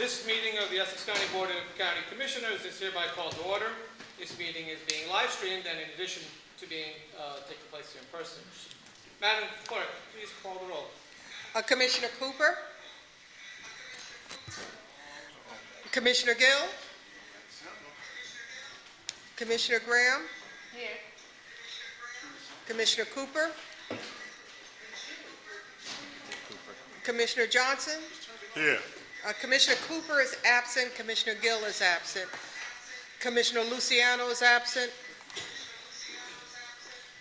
This meeting of the Essex County Board of County Commissioners is hereby called to order. This meeting is being live streamed and in addition to being taking place here in person. Madam Clerk, please call the roll. Commissioner Cooper? Commissioner Gill? Commissioner Graham? Here. Commissioner Cooper? Commissioner Johnson? Here. Commissioner Cooper is absent. Commissioner Gill is absent. Commissioner Luciano is absent.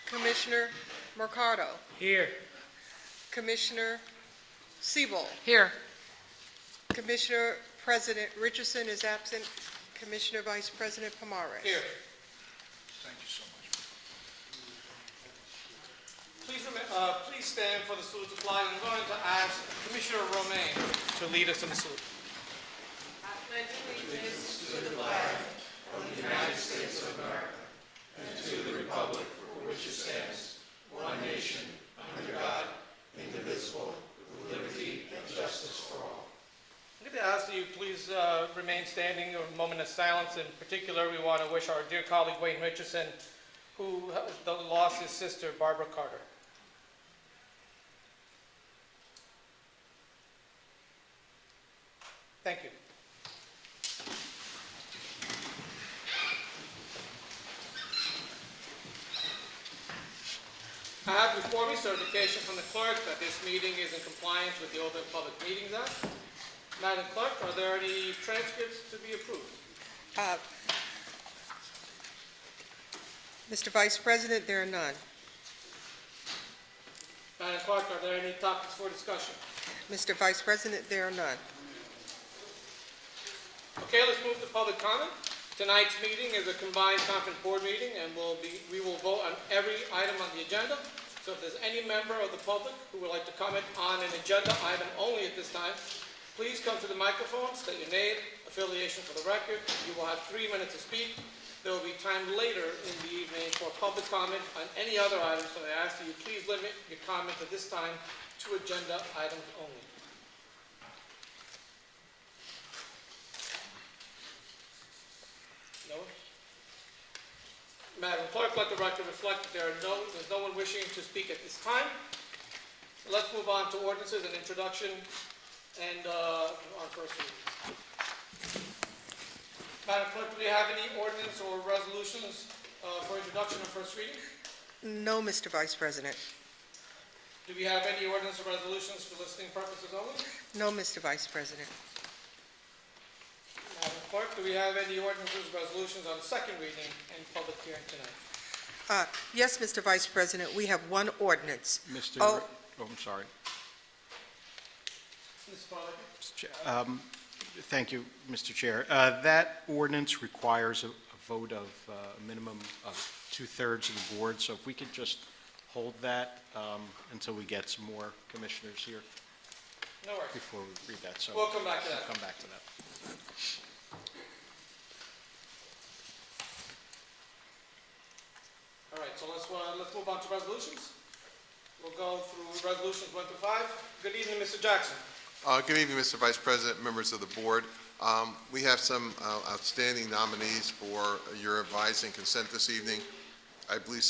Commissioner Mercado? Here. Commissioner Siebel? Here. Commissioner President Richardson is absent. Commissioner Vice President Pomares? Here. Thank you so much. Please stand for the salute to flag. I'm going to ask Commissioner Romaine to lead us in the salute. I pledge allegiance I'm going to ask that you please remain standing a moment of silence. In particular, we want to wish our dear colleague Wayne Richardson, who lost his sister Barbara Carter. Thank you. I have before me certification from the clerk that this meeting is in compliance with the Open Public Meetings Act. Madam Clerk, are there any transcripts to be approved? Mr. Vice President, there are none. Madam Clerk, are there any topics for discussion? Mr. Vice President, there are none. Okay, let's move to public comment. Tonight's meeting is a combined conference board meeting, and we will vote on every item on the agenda. So if there's any member of the public who would like to comment on an agenda item only at this time, please come to the microphone, state your name, affiliation for the record. You will have 3 minutes to speak. There will be time later in the evening for public comment on any other items, so I ask that you please limit your comment at this time to agenda items only. No? Madam Clerk, let the record reflect that there's no one wishing to speak at this time. Let's move on to ordinances and introduction and our first reading. Madam Clerk, do we have any ordinance or resolutions for introduction and first reading? No, Mr. Vice President. Do we have any ordinance or resolutions for listening purposes only? No, Mr. Vice President. Madam Clerk, do we have any ordinances or resolutions on second reading and public hearing tonight? Yes, Mr. Vice President, we have one ordinance. I'm sorry. Ms. Farley? Thank you, Mr. Chair. That ordinance requires a vote of a minimum of 2/3 of the board, so if we could just hold that until we get some more commissioners here No worries. before we read that. So We'll come back to that. We'll come back to that. All right, so let's move on to resolutions. We'll go through resolutions 1 through 5. Good evening, Mr. Jackson. Good evening, Mr. Vice President, members of the board. We have some outstanding nominees for your advice and consent this evening. I believe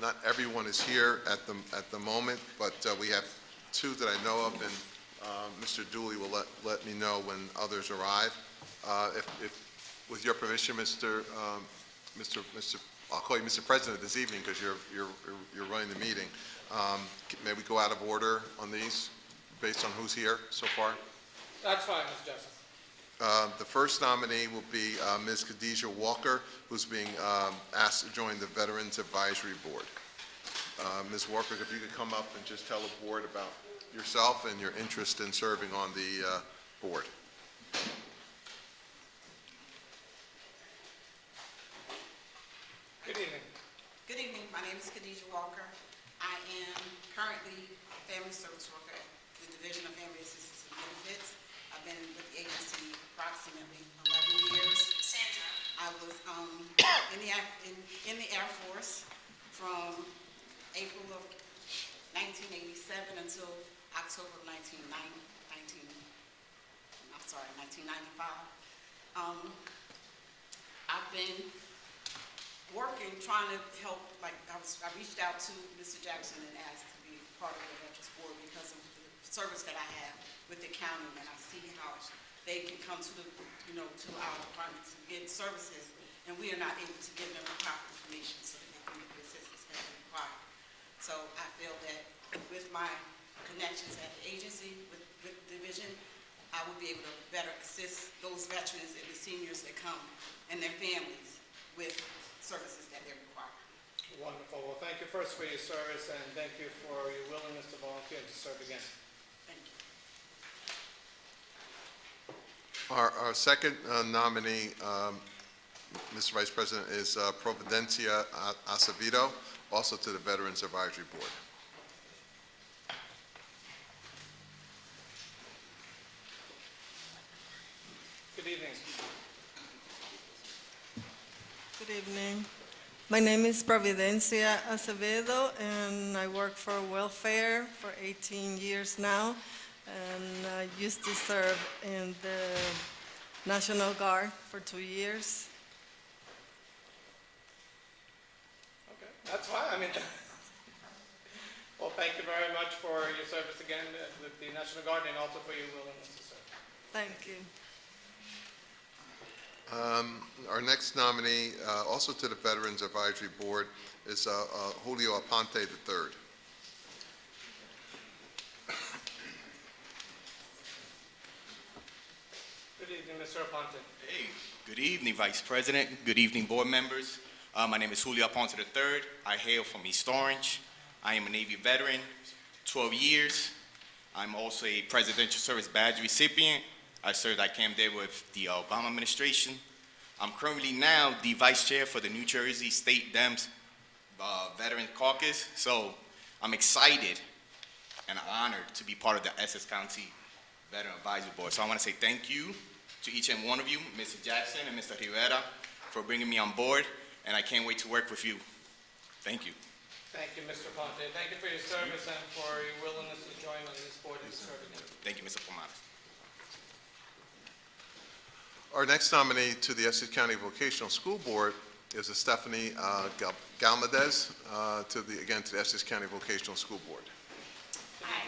not everyone is here at the moment, but we have 2 that I know of, and Mr. Dooley will let me know when others arrive. With your permission, I'll call you Mr. President this evening because you're running the meeting. May we go out of order on these based on who's here so far? That's fine, Mr. Jackson. The first nominee will be Ms. Khadijah Walker, who's being asked to join the Veterans Advisory Board. Ms. Walker, if you could come up and just tell the board about yourself and your interest in serving on the board. Good evening. Good evening. My name is Khadijah Walker. I am currently a family service worker at the Division of Family Assistance and Benefits. I've been with the agency approximately 11 years. I was in the Air Force from April of 1987 until October of 1995. I've been working, trying to help, like, I reached out to Mr. Jackson and asked to be part of the Veterans Board because of the service that I have with the county, and I see how they can come to the, to our department to get services, and we are not able to give them the proper information so that they can get the assistance that they require. So I feel that with my connections at the agency, with division, I will be able to better assist those veterans and the seniors that come and their families with services that they require. Wonderful. Well, thank you first for your service, and thank you for your willingness to volunteer and to serve again. Thank you. Our second nominee, Mr. Vice President, is Providencia Acevedo, also to the Veterans Advisory Board. Good evening. Good evening. My name is Providencia Acevedo, and I work for welfare for 18 years now. And I used to serve in the National Guard for 2 years. Okay, that's fine. I mean, well, thank you very much for your service again with the National Guard and also for your willingness to serve. Thank you. Our next nominee, also to the Veterans Advisory Board, is Julio Aponte III. Good evening, Mr. Aponte. Hey, good evening, Vice President. Good evening, board members. My name is Julio Aponte III. I hail from East Orange. I am a Navy veteran, 12 years. I'm also a Presidential Service Badge recipient. I served, I came there with the Obama administration. I'm currently now the Vice Chair for the New Jersey State Dems Veteran Caucus. So I'm excited and honored to be part of the Essex County Veteran Advisory Board. So I want to say thank you to each and one of you, Mr. Jackson and Mr. Rivera, for bringing me on board, and I can't wait to work with you. Thank you. Thank you, Mr. Aponte. Thank you for your service and for your willingness to join on this board and to serve again. Thank you, Mr. Pomares. Our next nominee to the Essex County Vocational School Board is Stephanie Galmedez, to the Essex County Vocational School Board. Hi,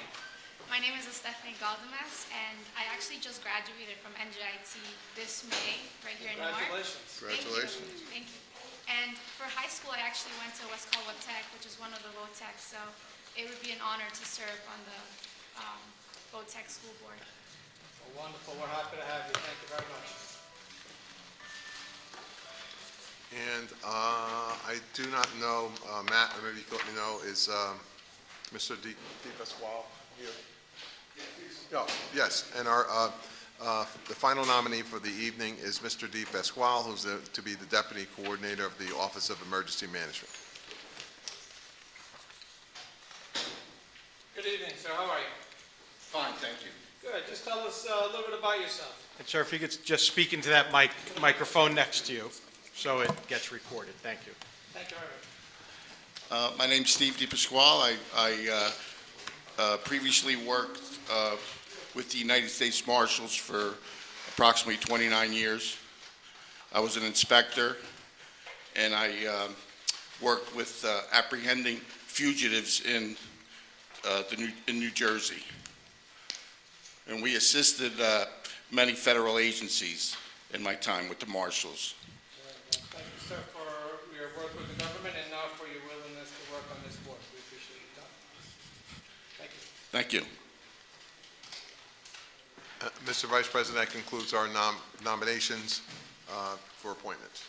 my name is Stephanie Galdemas, and I actually just graduated from NJIT this May, right here in Newark. Congratulations. Congratulations. Thank you. And for high school, I actually went to West Colwood Tech, which is one of the VOTECs, so it would be an honor to serve on the VOTEC school board. Well, wonderful. We're happy to have you. Thank you very much. And I do not know, Matt, maybe you can let me know, is Mr. Di Pasquale here? Oh, yes, and the final nominee for the evening is Mr. Di Pasquale, who's to be the Deputy Coordinator of the Office of Emergency Management. Good evening, sir. How are you? Fine, thank you. Good. Just tell us a little bit about yourself. And sir, if you could just speak into that microphone next to you, so it gets recorded. Thank you. Thank you very much. My name's Steve DiPasquale. I previously worked with the United States Marshals for approximately 29 years. I was an inspector, and I worked with apprehending fugitives in New Jersey. And we assisted many federal agencies in my time with the Marshals. Thank you, sir, for your work with the government and now for your willingness to work on this board. We appreciate your time. Thank you. Thank you. Mr. Vice President, that concludes our nominations for appointments.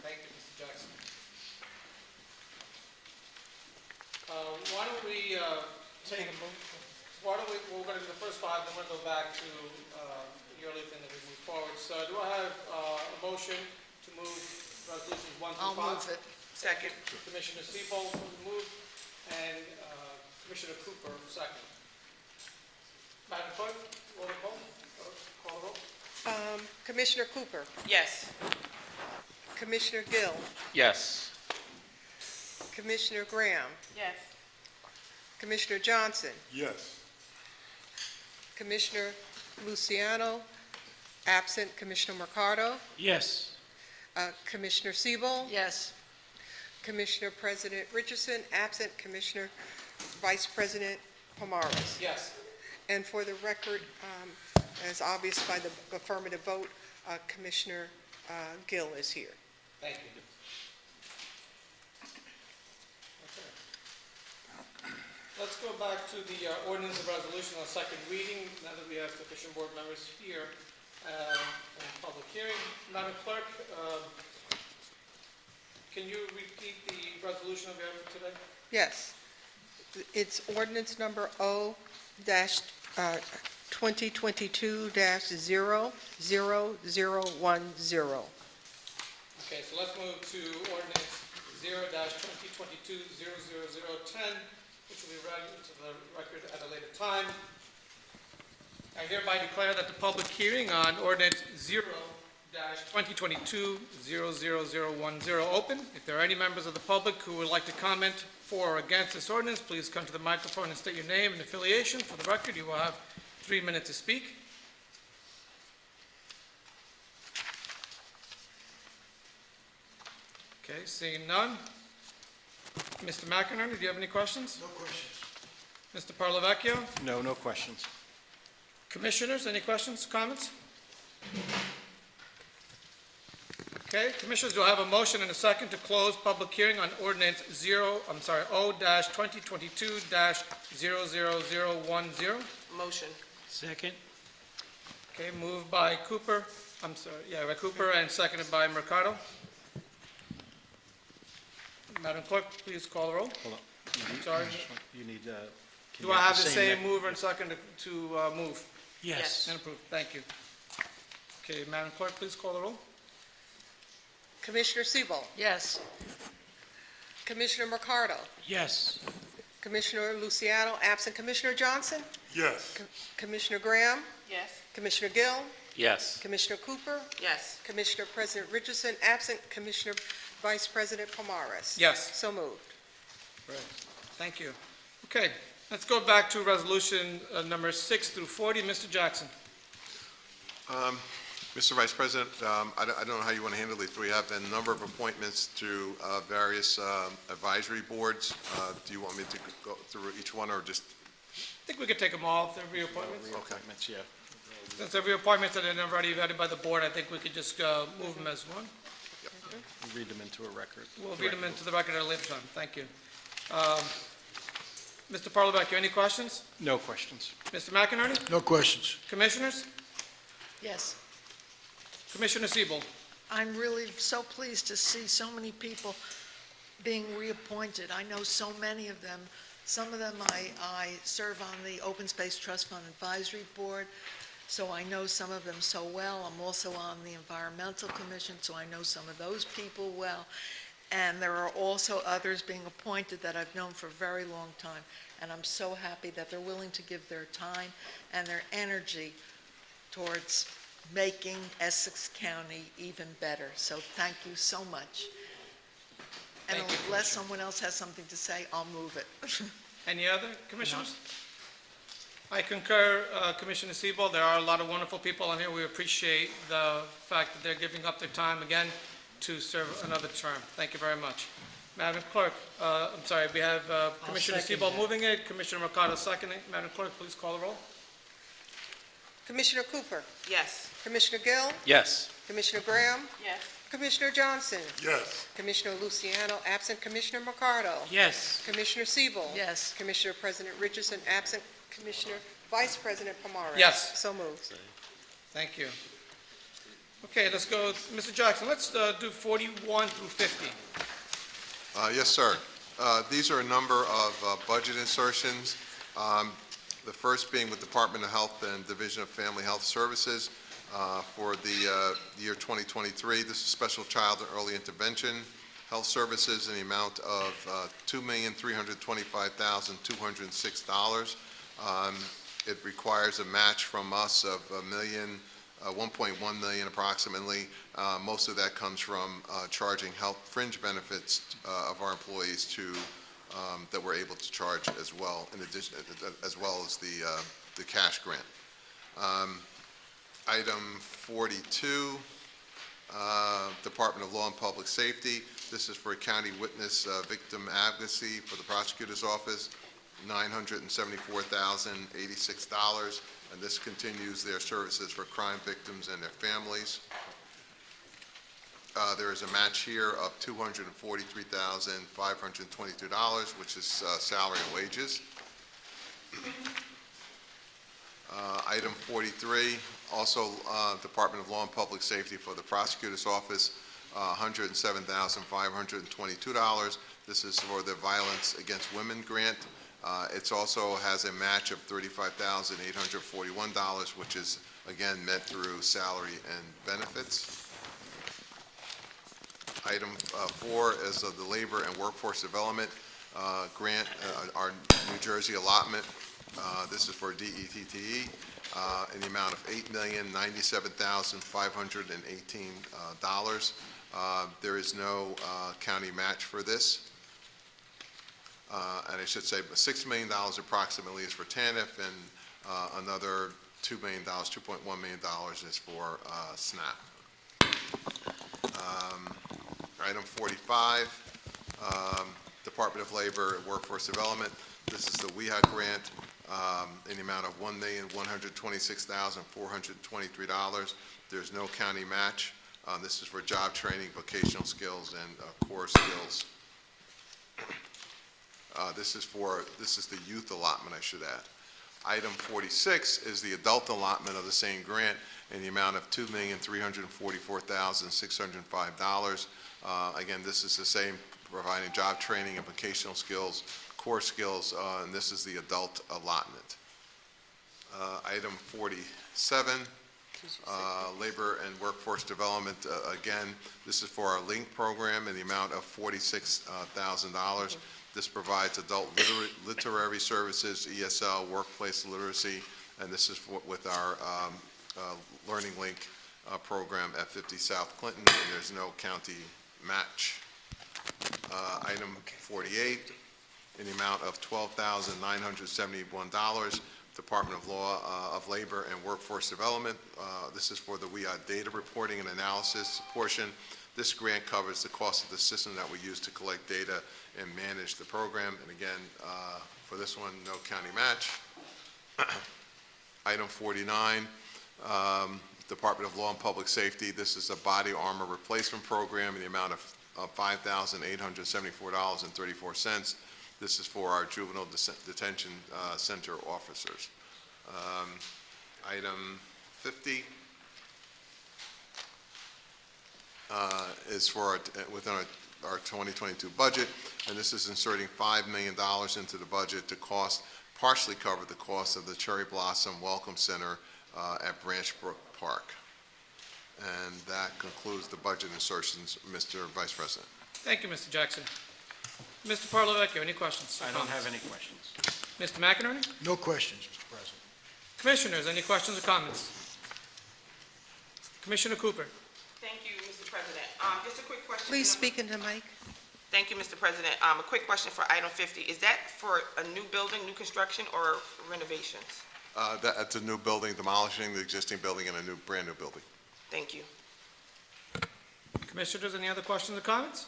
Thank you, Mr. Jackson. Why don't we we're going to do the first five, then we'll go back to the early thing that we move forward. So do I have a motion to move resolutions 1 through 5? I'll move it. Second. Commissioner Sebo move, and Commissioner Cooper second. Madam Clerk, roll the call. Call the roll. Commissioner Cooper, Yes. Commissioner Gill, Yes. Commissioner Graham, Yes. Commissioner Johnson, Yes. Commissioner Luciano, absent Commissioner Mercado, Yes. Commissioner Siebel, Yes. Commissioner President Richardson, absent Commissioner Vice President Pomares. Yes. And for the record, as obvious by the affirmative vote, Commissioner Gill is here. Thank you. Okay. Let's go back to the ordinance and resolution on second reading, now that we have sufficient board members here in public hearing. Madam Clerk, can you repeat the resolution we have for today? Yes. It's ordinance number O-2022-00010. Okay, so let's move to ordinance 0-2022-00010, which will be read into the record at a later time. I hereby declare that the public hearing on ordinance 0-2022-00010 open. If there are any members of the public who would like to comment for or against this ordinance, please come to the microphone and state your name and affiliation. For the record, you will have 3 minutes to speak. Okay, seeing none. Mr. McInerney, do you have any questions? No questions. Mr. Parlavecchio? No, no questions. Commissioners, any questions, comments? Okay, Commissioners, you'll have a motion and a second to close public hearing on ordinance O-2022-00010. Motion. Second? Okay, moved by Cooper, by Cooper and seconded by Mercado. Madam Clerk, please call the roll. Hold on. Sorry. You need, can Do you I have the same same that- mover and second to move? Yes. And approve, thank you. Okay, Madam Clerk, please call the roll. Commissioner Siebel, Yes. Commissioner Mercado, Yes. Commissioner Luciano, absent Commissioner Johnson, Yes. Commissioner Graham, Yes. Commissioner Gill, Yes. Commissioner Cooper, Yes. Commissioner President Richardson, absent Commissioner Vice President Pomares. Yes. So moved. Thank you. Okay, let's go back to resolution number 6 through 40. Mr. Jackson. Mr. Vice President, I don't know how you want to handle these. We have a number of appointments to various advisory boards. Do you want me to go through each one, or just, I think we could take them all, if they're reappointments. Reappointments, yeah. Since they're reappointments that are already vetted by the board, I think we could just move them as one. Read them into a record. We'll read them into the record at a later time. Thank you. Mr. Parlavecchio, any questions? No questions. Mr. McInerney? No questions. Commissioners? Yes. Commissioner Siebel? I'm really so pleased to see so many people being reappointed. I know so many of them. Some of them I serve on the Open Space Trust Fund Advisory Board, so I know some of them so well. I'm also on the Environmental Commission, so I know some of those people well. And there are also others being appointed that I've known for a very long time. And I'm so happy that they're willing to give their time and their energy towards making Essex County even better. So thank you so much. And Thank you, unless someone else has something to say, I'll move it. Any other commissioners? I concur, Commissioner Siebel. There are a lot of wonderful people on here. We appreciate the fact that they're giving up their time again to serve another term. Thank you very much. Madam Clerk, we have Commissioner Siebel moving it, Commissioner Mercado seconding. Madam Clerk, please call the roll. Commissioner Cooper, Yes. Commissioner Gill, Yes. Commissioner Graham, Yes. Commissioner Johnson, Yes. Commissioner Luciano, absent Commissioner Mercado, Yes. Commissioner Siebel. Yes. Commissioner President Richardson, absent Commissioner Vice President Pomares. Yes. So moved. Thank you. Okay, let's go, Mr. Jackson, let's do 41 through 50. Yes, sir. These are a number of budget insertions. The first being with Department of Health and Division of Family Health Services for the year 2023. This is Special Child and Early Intervention Health Services in the amount of $2,325,206. It requires a match from us of $1.1 million approximately. Most of that comes from charging health fringe benefits of our employees to that we're able to charge as well, in addition, as well as the cash grant. Item 42, Department of Law and Public Safety. This is for county witness victim advocacy for the prosecutor's office, $974,086, and this continues their services for crime victims and their families. There is a match here of $243,522, which is salary and wages. Item 43, also Department of Law and Public Safety for the prosecutor's office, $107,522. This is for the Violence Against Women grant. It also has a match of $35,841, which is, again, met through salary and benefits. Item 4 is the Labor and Workforce Development grant, our New Jersey allotment. This is for DETTE in the amount of $8,097,518. There is no county match for this. And I should say $6 million approximately is for TANF, and another $2 million, $2.1 million is for SNAP. Item 45, Department of Labor and Workforce Development. This is the WEHA grant in the amount of $1,126,423. There's no county match. This is for job training, vocational skills, and core skills. This is the youth allotment, I should add. Item 46 is the adult allotment of the same grant in the amount of $2,344,605. Again, this is the same, providing job training and vocational skills, core skills, and this is the adult allotment. Item 47, Labor and Workforce Development. Again, this is for our LINK program in the amount of $46,000. This provides adult literary services, ESL, workplace literacy, and this is with our Learning Link program at 50 South Clinton, and there's no county match. Item 48, in the amount of $12,971, Department of Law of Labor and Workforce Development. This is for the WEA data reporting and analysis portion. This grant covers the cost of the system that we use to collect data and manage the program. And again, for this one, no county match. Item 49, Department of Law and Public Safety. This is a body armor replacement program in the amount of $5,874.34. This is for our juvenile detention center officers. Item 50 is for within our 2022 budget, and this is inserting $5 million into the budget to partially cover the cost of the Cherry Blossom Welcome Center at Branch Brook Park. And that concludes the budget insertions, Mr. Vice President. Thank you, Mr. Jackson. Mr. Parlavecchio, any questions? I don't have any questions. Mr. McInerney? No questions, Mr. President. Commissioners, any questions or comments? Commissioner Cooper? Thank you, Mr. President. Just a quick question. Please speak into the mic. Thank you, Mr. President. A quick question for item 50. Is that for a new building, new construction, or renovations? That's a new building, demolishing the existing building and a brand new building. Thank you. Commissioners, any other questions or comments?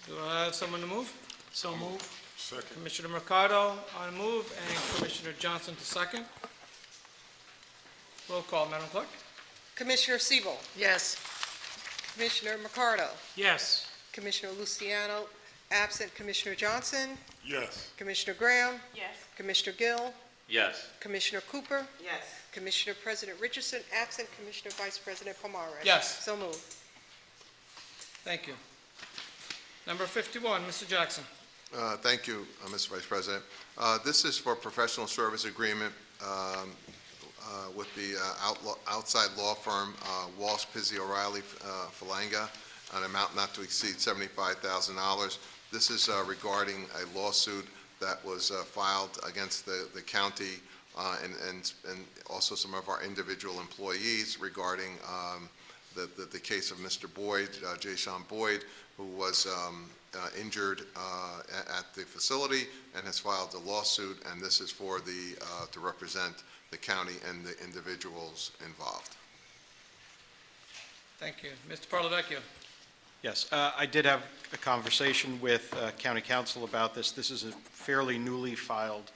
Do I have someone to move? So move. Second. Commissioner Mercado on move, and Commissioner Johnson to second. Roll call, Madam Clerk. Commissioner Siebel, Yes. Commissioner Mercado, Yes. Commissioner Luciano, absent Commissioner Johnson, Yes. Commissioner Graham, Yes. Commissioner Gill, Yes. Commissioner Cooper, Yes. Commissioner President Richardson, absent Commissioner Vice President Pomares. Yes. So moved. Thank you. Number 51, Mr. Jackson. Thank you, Mr. Vice President. This is for professional service agreement with the outside law firm Walsh, Pizzey, O'Reilly, Falanga, an amount not to exceed $75,000. This is regarding a lawsuit that was filed against the county and also some of our individual employees regarding the case of Mr. Boyd, Jay Sean Boyd, who was injured at the facility and has filed a lawsuit, and this is for to represent the county and the individuals involved. Thank you. Mr. Parlavecchio? Yes, I did have a conversation with county council about this. This is a fairly newly filed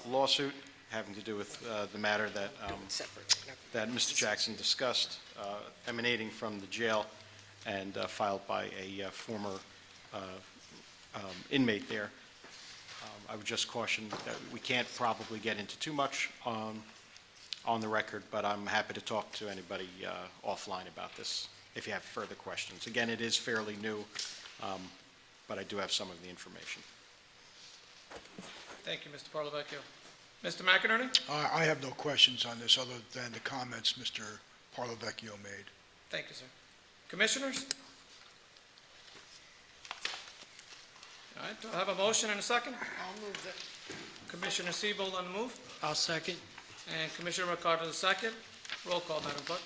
lawsuit having to do with the matter that that Mr. Jackson discussed, emanating from the jail and filed by a former inmate there. I would just caution that we can't probably get into too much on the record, but I'm happy to talk to anybody offline about this if you have further questions. Again, it is fairly new, but I do have some of the information. Thank you, Mr. Parlavecchio. Mr. McInerney? I have no questions on this other than the comments Mr. Parlavecchio made. Thank you, sir. Commissioners? All right, do I have a motion and a second? I'll move it. Commissioner Siebold on the move, I'll second. and Commissioner Mercado the second. Roll call, Madam Clerk.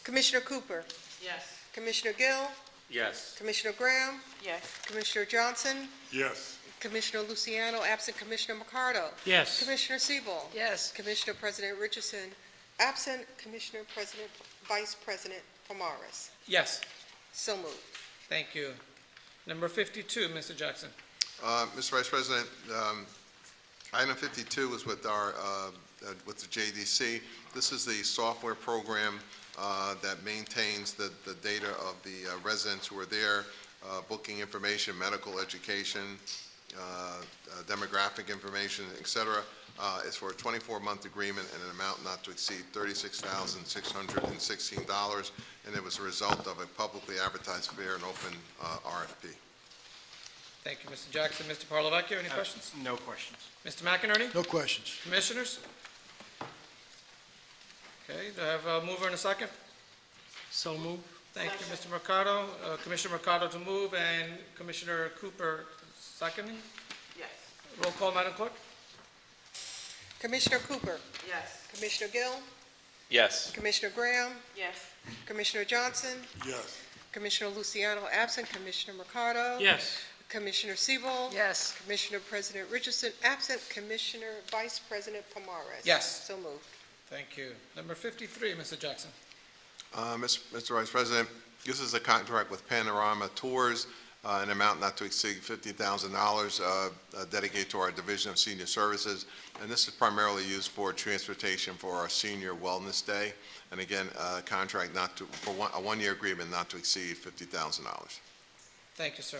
Commissioner Cooper? Yes. Commissioner Gill? Yes. Commissioner Graham? Yes. Commissioner Johnson? Yes. Commissioner Luciano, absent Commissioner Mercado? Yes. Commissioner Siebel? Yes, Commissioner President Richardson, absent Commissioner President, Vice President Pomares. Yes, So moved. thank you. Number 52, Mr. Jackson. Mr. Vice President, item 52 is with with the JDC. This is the software program that maintains the data of the residents who are there, booking information, medical education, demographic information, et cetera. It's for a 24-month agreement and an amount not to exceed $36,616, and it was a result of a publicly advertised, fair, and open RFP. Thank you, Mr. Jackson. Mr. Parlavecchio, any questions? No questions. Mr. McInerney? No questions. Commissioners? Okay, do I have a mover and a second? So moved. Thank you, Mr. Mercado. Commissioner Mercado to move, and Commissioner Cooper seconding. Yes. Roll call, Madam Clerk. Commissioner Cooper? Yes. Commissioner Gill? Yes. Commissioner Graham? Yes. Commissioner Johnson? Yes. Commissioner Luciano, absent Commissioner Mercado? Yes. Commissioner Siebel? yes, Commissioner President Richardson, absent Commissioner Vice President Pomares. Yes. So moved. Thank you. Number 53, Mr. Jackson. Mr. Vice President, this is a contract with Panorama Tours, an amount not to exceed $50,000 dedicated to our Division of Senior Services, and this is primarily used for transportation for our Senior Wellness Day, and again, a contract a one-year agreement not to exceed $50,000. Thank you, sir.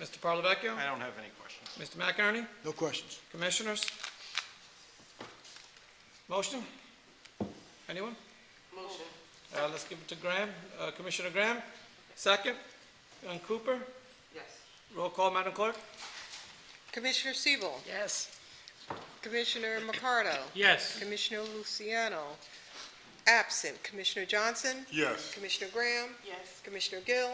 Mr. Parlavecchio? I don't have any questions. Mr. McInerney? No questions. Commissioners? Motion? Anyone? Motion. Let's give it to Graham. Commissioner Graham, second. And Cooper? Yes. Roll call, Madam Clerk. Commissioner Siebel? yes, Commissioner Mercado? Yes. Commissioner Luciano, absent Commissioner Johnson? Yes. Commissioner Graham? Yes. Commissioner Gill?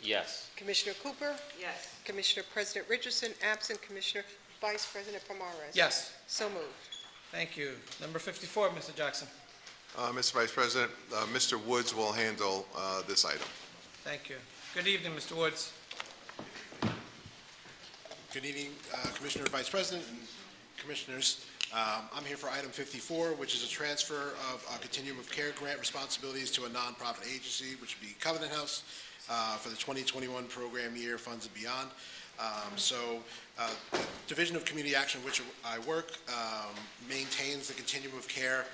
Yes. Commissioner Cooper? Yes. Commissioner President Richardson, absent Commissioner Vice President Pomares. Yes. So moved. Thank you. Number 54, Mr. Jackson. Mr. Vice President, Mr. Woods will handle this item. Thank you. Good evening, Mr. Woods. Good evening, Commissioner, Vice President, and Commissioners. I'm here for item 54, which is a transfer of a continuum of care grant responsibilities to a nonprofit agency, which would be Covenant House, for the 2021 program year, funds and beyond. The Division of Community Action, which I work, maintains the continuum of care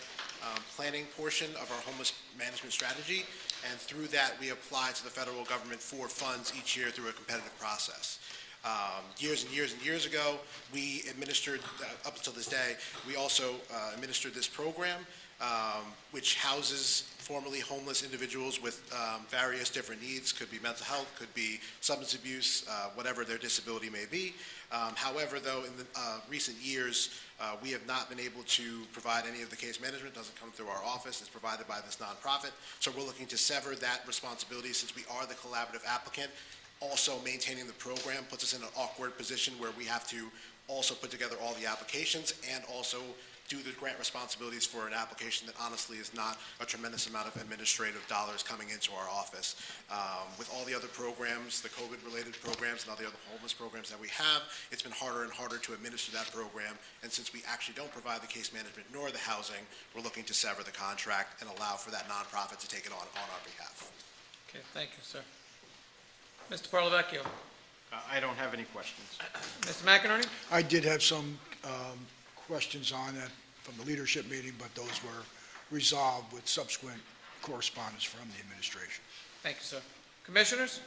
planning portion of our homeless management strategy, and through that, we apply to the federal government for funds each year through a competitive process. Years and years and years ago, we administered, up until this day, we also administered this program, which houses formerly homeless individuals with various different needs. Could be mental health, could be substance abuse, whatever their disability may be. However, though, in the recent years, we have not been able to provide any of the case management. It doesn't come through our office. It's provided by this nonprofit. So we're looking to sever that responsibility since we are the collaborative applicant. Also, maintaining the program puts us in an awkward position where we have to also put together all the applications and also do the grant responsibilities for an application that honestly is not a tremendous amount of administrative dollars coming into our office. With all the other programs, the COVID-related programs and all the other homeless programs that we have, it's been harder and harder to administer that program. And since we actually don't provide the case management nor the housing, we're looking to sever the contract and allow for that nonprofit to take it on our behalf. Okay, thank you, sir. Mr. Parlavecchio. I don't have any questions. Mr. McInerney? I did have some questions on that from the leadership meeting, but those were resolved with subsequent correspondence from the administration. Thank you, sir. Commissioners?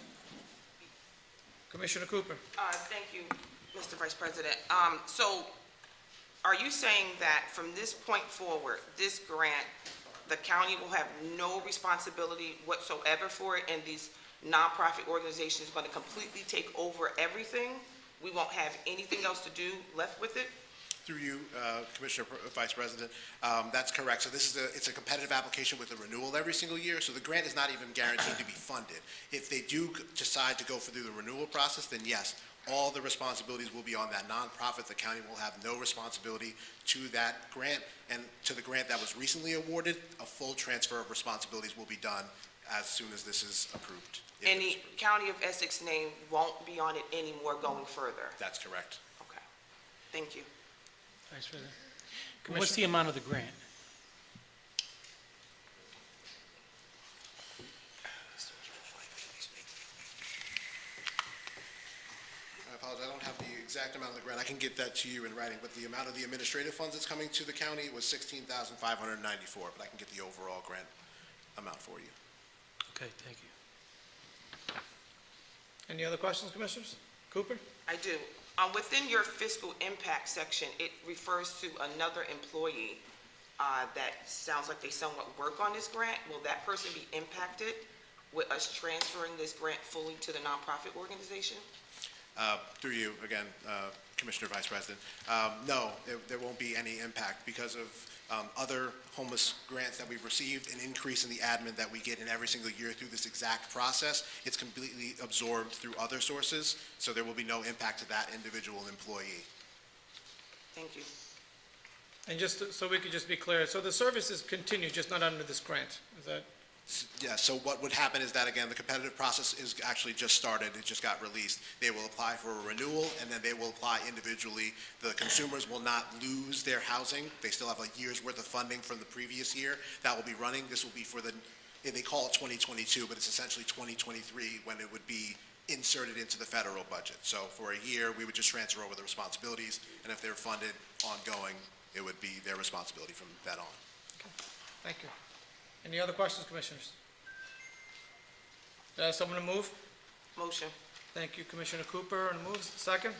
Commissioner Cooper? Thank you, Mr. Vice President. So are you saying that from this point forward, this grant, the county will have no responsibility whatsoever for it, and these nonprofit organizations are going to completely take over everything? We won't have anything else to do left with it? Through you, Commissioner Vice President, that's correct. So it's a competitive application with a renewal every single year, so the grant is not even guaranteed to be funded. If they do decide to go through the renewal process, then yes, all the responsibilities will be on that nonprofit. The county will have no responsibility to that grant, and to the grant that was recently awarded, a full transfer of responsibilities will be done as soon as this is approved. And the County of Essex name won't be on it anymore going further? That's correct. Okay. Thank you. Vice President. What's the amount of the grant? I apologize, I don't have the exact amount of the grant. I can get that to you in writing, but the amount of the administrative funds that's coming to the county was $16,594, but I can get the overall grant amount for you. Okay, thank you. Any other questions, Commissioners? Cooper? I do. Within your fiscal impact section, it refers to another employee that sounds like they somewhat work on this grant. Will that person be impacted with us transferring this grant fully to the nonprofit organization? Through you, again, Commissioner Vice President. No, there won't be any impact because of other homeless grants that we've received, an increase in the admin that we get in every single year through this exact process. It's completely absorbed through other sources, so there will be no impact to that individual employee. Thank you. And just so we could just be clear, so the services continue, just not under this grant, is that? Yeah, so what would happen is that, again, the competitive process is actually just started, it just got released. They will apply for a renewal, and then they will apply individually. The consumers will not lose their housing. They still have a year's worth of funding from the previous year that will be running. This will be for they call it 2022, but it's essentially 2023 when it would be inserted into the federal budget. So for a year, we would just transfer over the responsibilities, and if they're funded ongoing, it would be their responsibility from that on. Okay. Thank you. Any other questions, Commissioners? Do I have someone to move? Motion. Thank you, Commissioner Cooper, and moves. Second?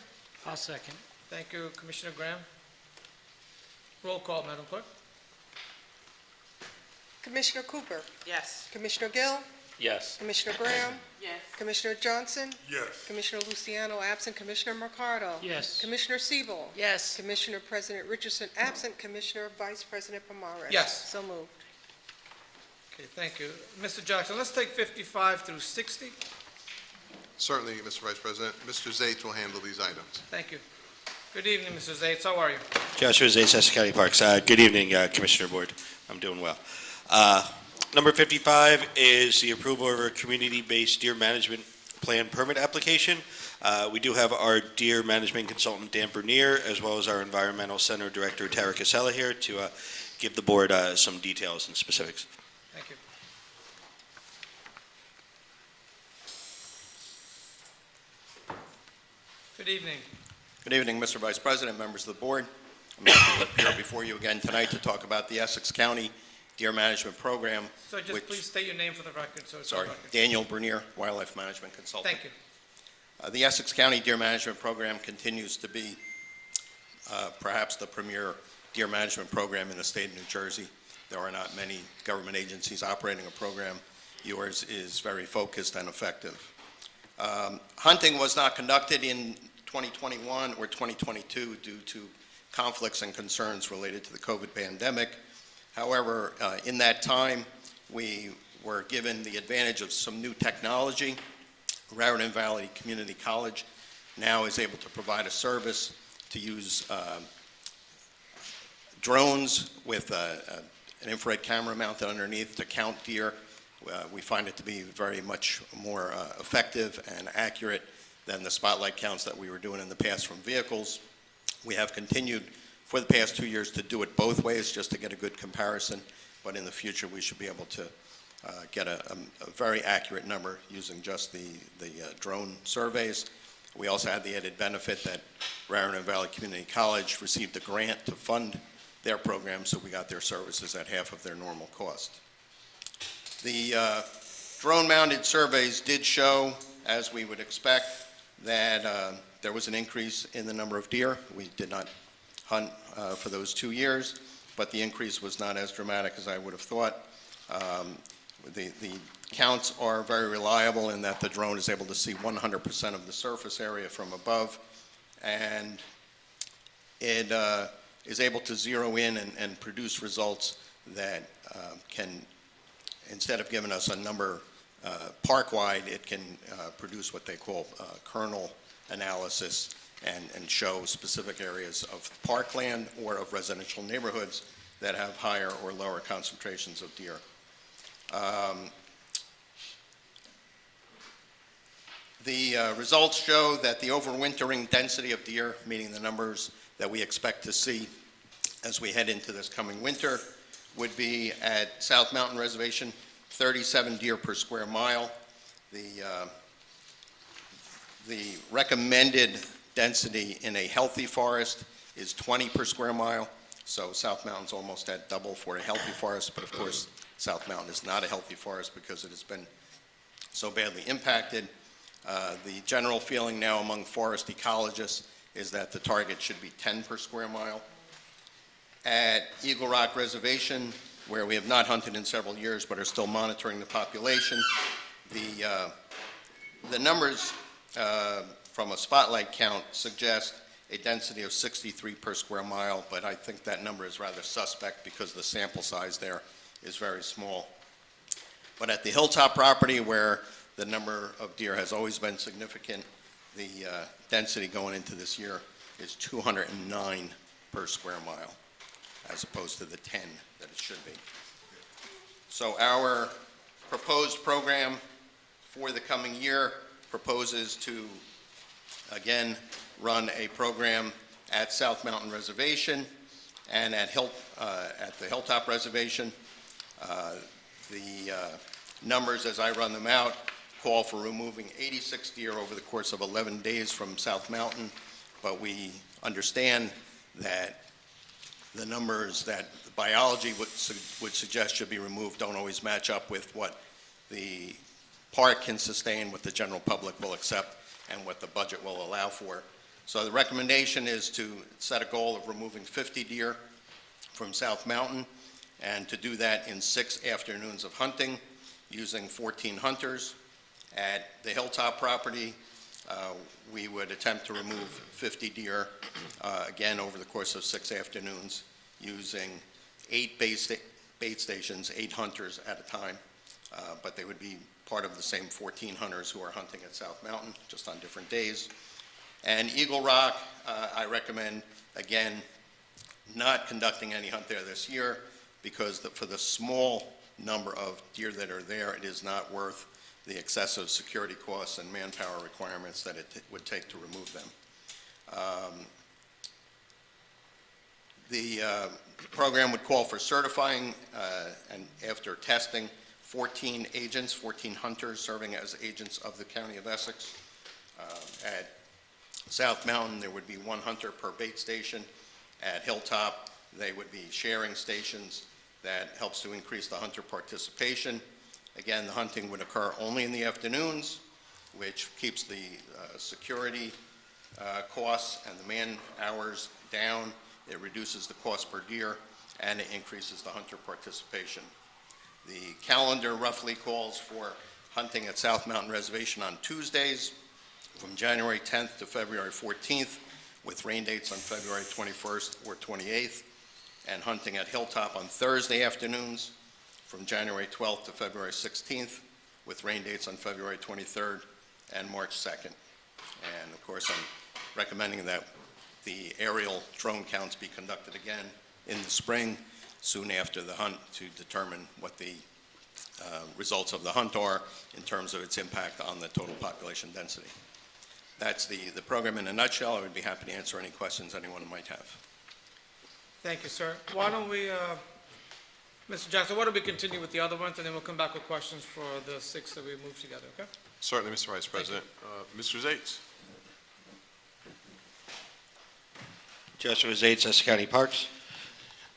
I'll second. Thank you, Commissioner Graham. Roll call, Madam Clerk. Commissioner Cooper? Yes. Commissioner Gill? Yes. Commissioner Graham? Yes. Commissioner Johnson? Yes. Commissioner Luciano absent. Commissioner Mercado? Yes. Commissioner Siebel? Yes. Commissioner President Richardson absent. Commissioner Vice President Pomares? Yes. So moved. Okay, thank you. Mr. Jackson, let's take 55 through 60. Certainly, Mr. Vice President. Mr. Zates will handle these items. Thank you. Good evening, Mr. Zates. How are you? Joshua Zates, Essex County Parks. Good evening, Commissioner Board. I'm doing well. Number 55 is the approval of our community-based deer management plan permit application. We do have our deer management consultant, Dan Bernier, as well as our environmental center director, Tara Casella, here to give the board some details and specifics. Thank you. Good evening. Good evening, Mr. Vice President, members of the board. I'm happy to appear before you again tonight to talk about the Essex County Deer Management Program. So just please state your name for the record. So it's on Sorry, record. Daniel Bernier, Wildlife Management Consultant. Thank you. The Essex County Deer Management Program continues to be perhaps the premier deer management program in the state of New Jersey. There are not many government agencies operating a program. Yours is very focused and effective. Hunting was not conducted in 2021 or 2022 due to conflicts and concerns related to the COVID pandemic. However, in that time, we were given the advantage of some new technology. Raritan Valley Community College now is able to provide a service to use drones with an infrared camera mounted underneath to count deer. We find it to be very much more effective and accurate than the spotlight counts that we were doing in the past from vehicles. We have continued for the past 2 years to do it both ways just to get a good comparison, but in the future we should be able to get a very accurate number using just the drone surveys. We also had the added benefit that Raritan Valley Community College received a grant to fund their program, so we got their services at half of their normal cost. The drone-mounted surveys did show, as we would expect, that there was an increase in the number of deer. We did not hunt for those 2 years, but the increase was not as dramatic as I would have thought. The counts are very reliable in that the drone is able to see 100% of the surface area from above, and it is able to zero in and produce results that can, instead of giving us a number park-wide, it can produce what they call kernel analysis and show specific areas of parkland or of residential neighborhoods that have higher or lower concentrations of deer. The results show that the overwintering density of deer, meaning the numbers that we expect to see as we head into this coming winter, would be at South Mountain Reservation, 37 deer per square mile. The recommended density in a healthy forest is 20 per square mile, so South Mountain's almost at double for a healthy forest, but of course, South Mountain is not a healthy forest because it has been so badly impacted. The general feeling now among forest ecologists is that the target should be 10 per square mile. At Eagle Rock Reservation, where we have not hunted in several years but are still monitoring the population, the numbers from a spotlight count suggest a density of 63 per square mile, but I think that number is rather suspect because the sample size there is very small. But at the Hilltop property, where the number of deer has always been significant, the density going into this year is 209 per square mile, as opposed to the 10 that it should be. So our proposed program for the coming year proposes to, again, run a program at South Mountain Reservation and at the Hilltop Reservation. The numbers, as I run them out, call for removing 86 deer over the course of 11 days from South Mountain, but we understand that the numbers that biology would suggest should be removed don't always match up with what the park can sustain, what the general public will accept, and what the budget will allow for. So the recommendation is to set a goal of removing 50 deer from South Mountain, and to do that in 6 afternoons of hunting using 14 hunters. At the Hilltop property, we would attempt to remove 50 deer, again, over the course of 6 afternoons using 8 bait stations, 8 hunters at a time, but they would be part of the same 14 hunters who are hunting at South Mountain, just on different days. And Eagle Rock, I recommend, again, not conducting any hunt there this year, because for the small number of deer that are there, it is not worth the excessive security costs and manpower requirements that it would take to remove them. The program would call for certifying, and after testing, 14 agents, 14 hunters serving as agents of the County of Essex. At South Mountain, there would be 1 hunter per bait station. At Hilltop, they would be sharing stations. That helps to increase the hunter participation. Again, the hunting would occur only in the afternoons, which keeps the security costs and the man hours down. It reduces the cost per deer, and it increases the hunter participation. The calendar roughly calls for hunting at South Mountain Reservation on Tuesdays from January 10th to February 14th, with rain dates on February 21st or 28th, and hunting at Hilltop on Thursday afternoons from January 12th to February 16th, with rain dates on February 23rd and March 2nd. And of course, I'm recommending that the aerial drone counts be conducted again in the spring, soon after the hunt, to determine what the results of the hunt are in terms of its impact on the total population density. That's the program in a nutshell. I would be happy to answer any questions anyone might have. Thank you, sir. Why don't we, Mr. Johnson, why don't we continue with the other ones, and then we'll come back with questions for the 6 that we moved together, okay? Certainly, Mr. Vice President. Mr. Zates. Joshua Zates, Essex County Parks.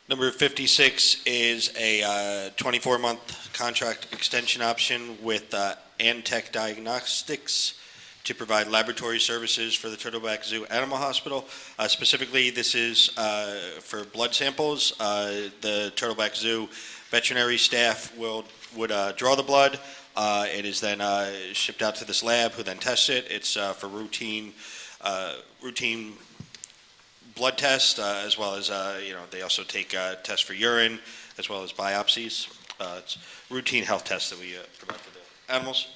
Number 56 is a 24-month contract extension option with Antech Diagnostics to provide laboratory services for the Turtleback Zoo Animal Hospital. Specifically, this is for blood samples. The Turtleback Zoo veterinary staff would draw the blood. It is then shipped out to this lab, who then tests it. It's for routine blood tests, as well as they also take tests for urine, as well as biopsies. It's routine health tests that we provide for the animals.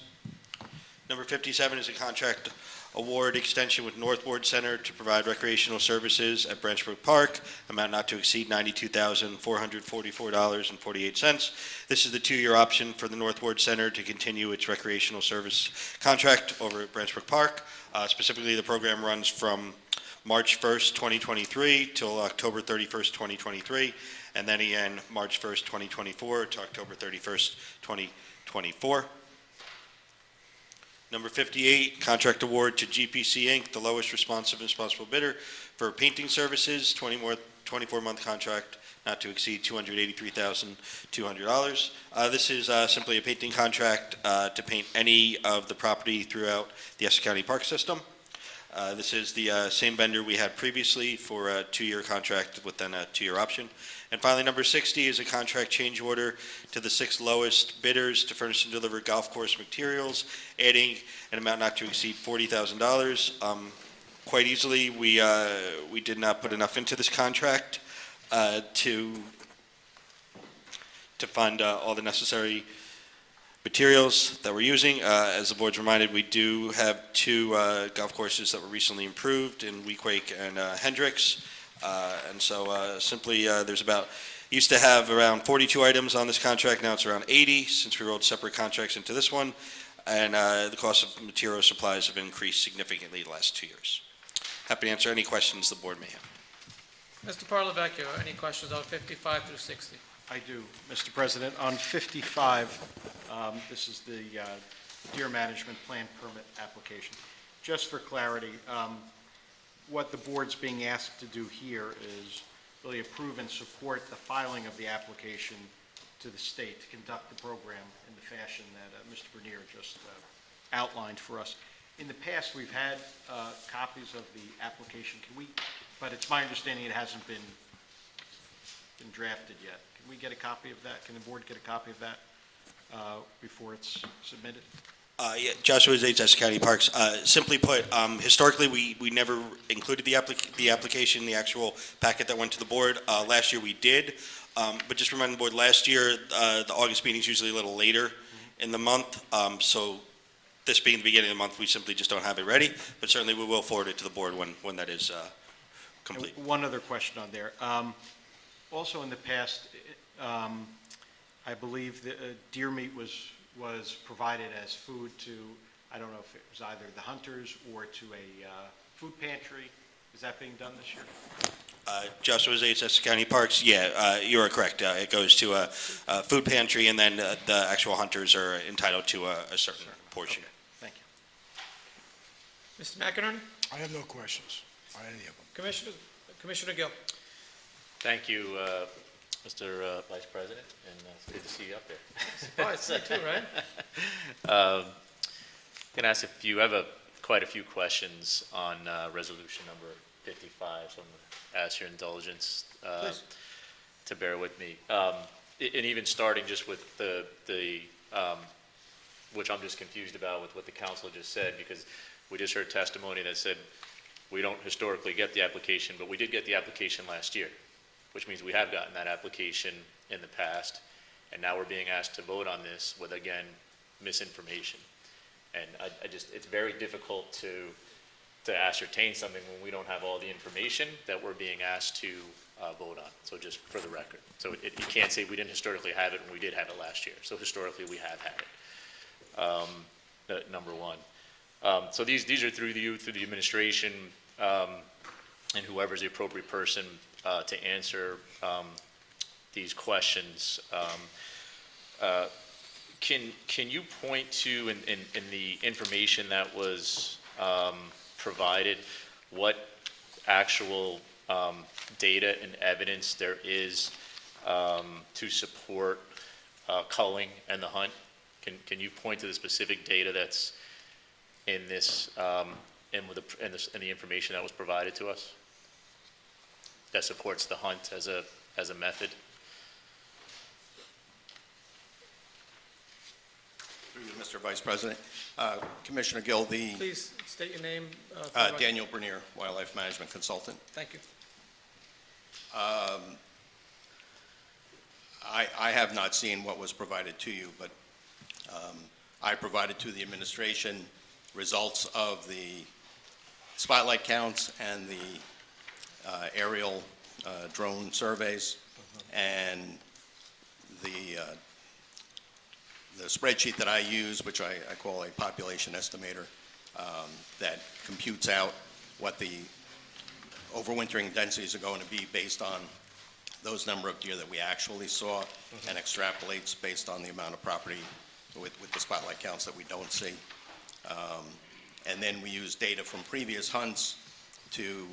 Number 57 is a contract award extension with North Ward Center to provide recreational services at Branchbrook Park, amount not to exceed $92,444.48. This is the 2-year option for the North Ward Center to continue its recreational service contract over at Branchbrook Park. Specifically, the program runs from March 1st, 2023 till October 31st, 2023, and then again March 1st, 2024 to October 31st, 2024. Number 58, contract award to GPC Inc., the lowest responsive and responsible bidder for painting services, 24-month contract, not to exceed $283,200. This is simply a painting contract to paint any of the property throughout the Essex County Park System. This is the same vendor we had previously for a 2-year contract with then a 2-year option. And finally, number 60 is a contract change order to the 6 lowest bidders to furnish and deliver golf course materials, adding an amount not to exceed $40,000. Quite easily, we did not put enough into this contract to fund all the necessary materials that we're using. As the board's reminded, we do have 2 golf courses that were recently improved in Weequake and Hendricks. And so simply used to have around 42 items on this contract, now it's around 80 since we rolled separate contracts into this one. And the cost of material supplies have increased significantly the last 2 years. Happy to answer any questions the board may have. Mr. Parlavecchio, any questions on 55 through 60? I do, Mr. President. On 55, this is the deer management plan permit application. Just for clarity, what the board's being asked to do here is really approve and support the filing of the application to the state to conduct the program in the fashion that Mr. Bernier just outlined for us. In the past, we've had copies of the application. But it's my understanding it hasn't been drafted yet. Can we get a copy of that? Can the board get a copy of that before it's submitted? Yeah, Joshua Zates, Essex County Parks. Simply put, historically, we never included the application in the actual packet that went to the board. Last year we did, but just remind the board, last year, the August meeting is usually a little later in the month, so this being the beginning of the month, we simply just don't have it ready, but certainly we will forward it to the board when that is complete. And one other question on there. Also in the past, I believe that deer meat was provided as food to, I don't know if it was either the hunters or to a food pantry. Is that being done this year? Joshua Zates, Essex County Parks, yeah, you are correct. It goes to a food pantry, and then the actual hunters are entitled to a certain portion. Okay, thank you. Mr. McInerney? I have no questions on any of them. Commissioner Gill? Thank you, Mr. Vice President, and it's good to see you up there. Surprised, you too, right? I'm going to ask quite a few questions on resolution number 55, so I'm going to ask your indulgence to bear with me. And even starting just with the which I'm just confused about with what the council just said, because we just heard testimony that said we don't historically get the application, but we did get the application last year, which means we have gotten that application in the past, and now we're being asked to vote on this with, again, misinformation. And it's very difficult to ascertain something when we don't have all the information that we're being asked to vote on, so just for the record. So you can't say we didn't historically have it when we did have it last year. So historically, we have had it, number one. So these are through the administration, and whoever's the appropriate person to answer these questions. Can you point to, in the information that was provided, what actual data and evidence there is to support culling and the hunt? Can you point to the specific data that's in this, in the information that was provided to us that supports the hunt as a method? Through you, Mr. Vice President. Commissioner Gill, Please state your name. For the record. Daniel Bernier, Wildlife Management Consultant. Thank you. I have not seen what was provided to you, but I provided to the administration results of the spotlight counts and the aerial drone surveys, and the spreadsheet that I use, which I call a population estimator, that computes out what the overwintering densities are going to be based on those number of deer that we actually saw, and extrapolates based on the amount of property with the spotlight counts that we don't see. And then we use data from previous hunts to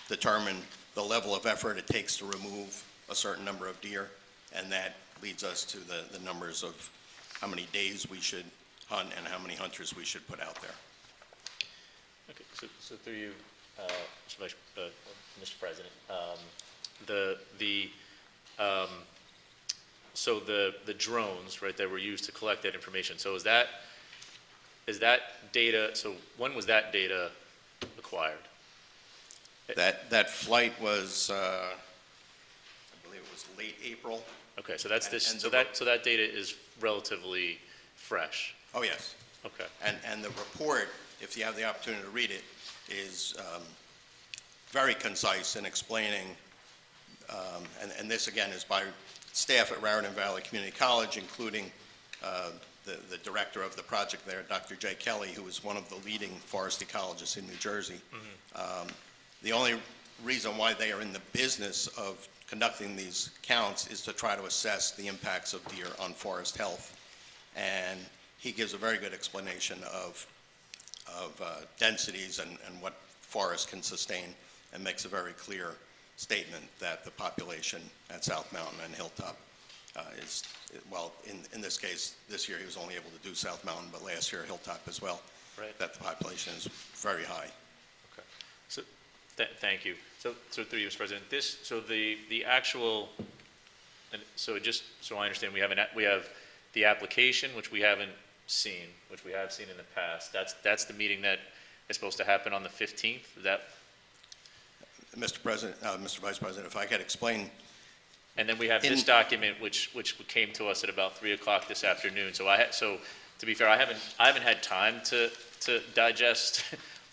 determine the level of effort it takes to remove a certain number of deer, and that leads us to the numbers of how many days we should hunt and how many hunters we should put out there. Okay, so through you, Mr. President, so the drones, right, that were used to collect that information, so is that data, so when was that data acquired? That flight was, I believe it was late April. Okay, so that's this, And so that data is relatively fresh. Oh, yes. Okay. And the report, if you have the opportunity to read it, is very concise in explaining, and this again is by staff at Raritan Valley Community College, including the director of the project there, Dr. Jay Kelly, who is one of the leading forest ecologists in New Jersey. The only reason why they are in the business of conducting these counts is to try to assess the impacts of deer on forest health. And he gives a very good explanation of densities and what forests can sustain, and makes a very clear statement that the population at South Mountain and Hilltop is, well, in this case, this year he was only able to do South Mountain, but last year Hilltop as well, Right. that the population is very high. Okay. So, thank you. So through you, Mr. President, so the actual, and so just so I understand, we have the application, which we haven't seen, which we have seen in the past. That's the meeting that is supposed to happen on the 15th. Is that? Mr. President, Mr. Vice President, if I could explain. And then we have this document, which came to us at about 3 o'clock this afternoon. So so to be fair, I haven't had time to digest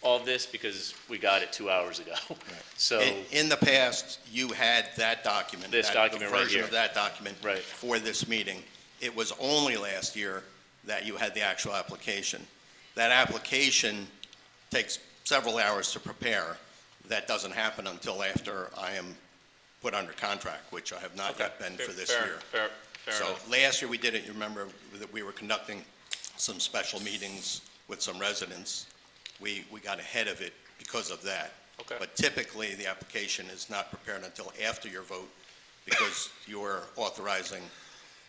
all of this because we got it 2 hours ago. Right. So in the past, you had that document, this document the right version here of that document Right. for this meeting. It was only last year that you had the actual application. That application takes several hours to prepare. That doesn't happen until after I am put under contract, which I have not yet been for this year. Fair So enough. last year we did it, you remember that we were conducting some special meetings with some residents. We got ahead of it because of that. Okay. But typically, the application is not prepared until after your vote because you're authorizing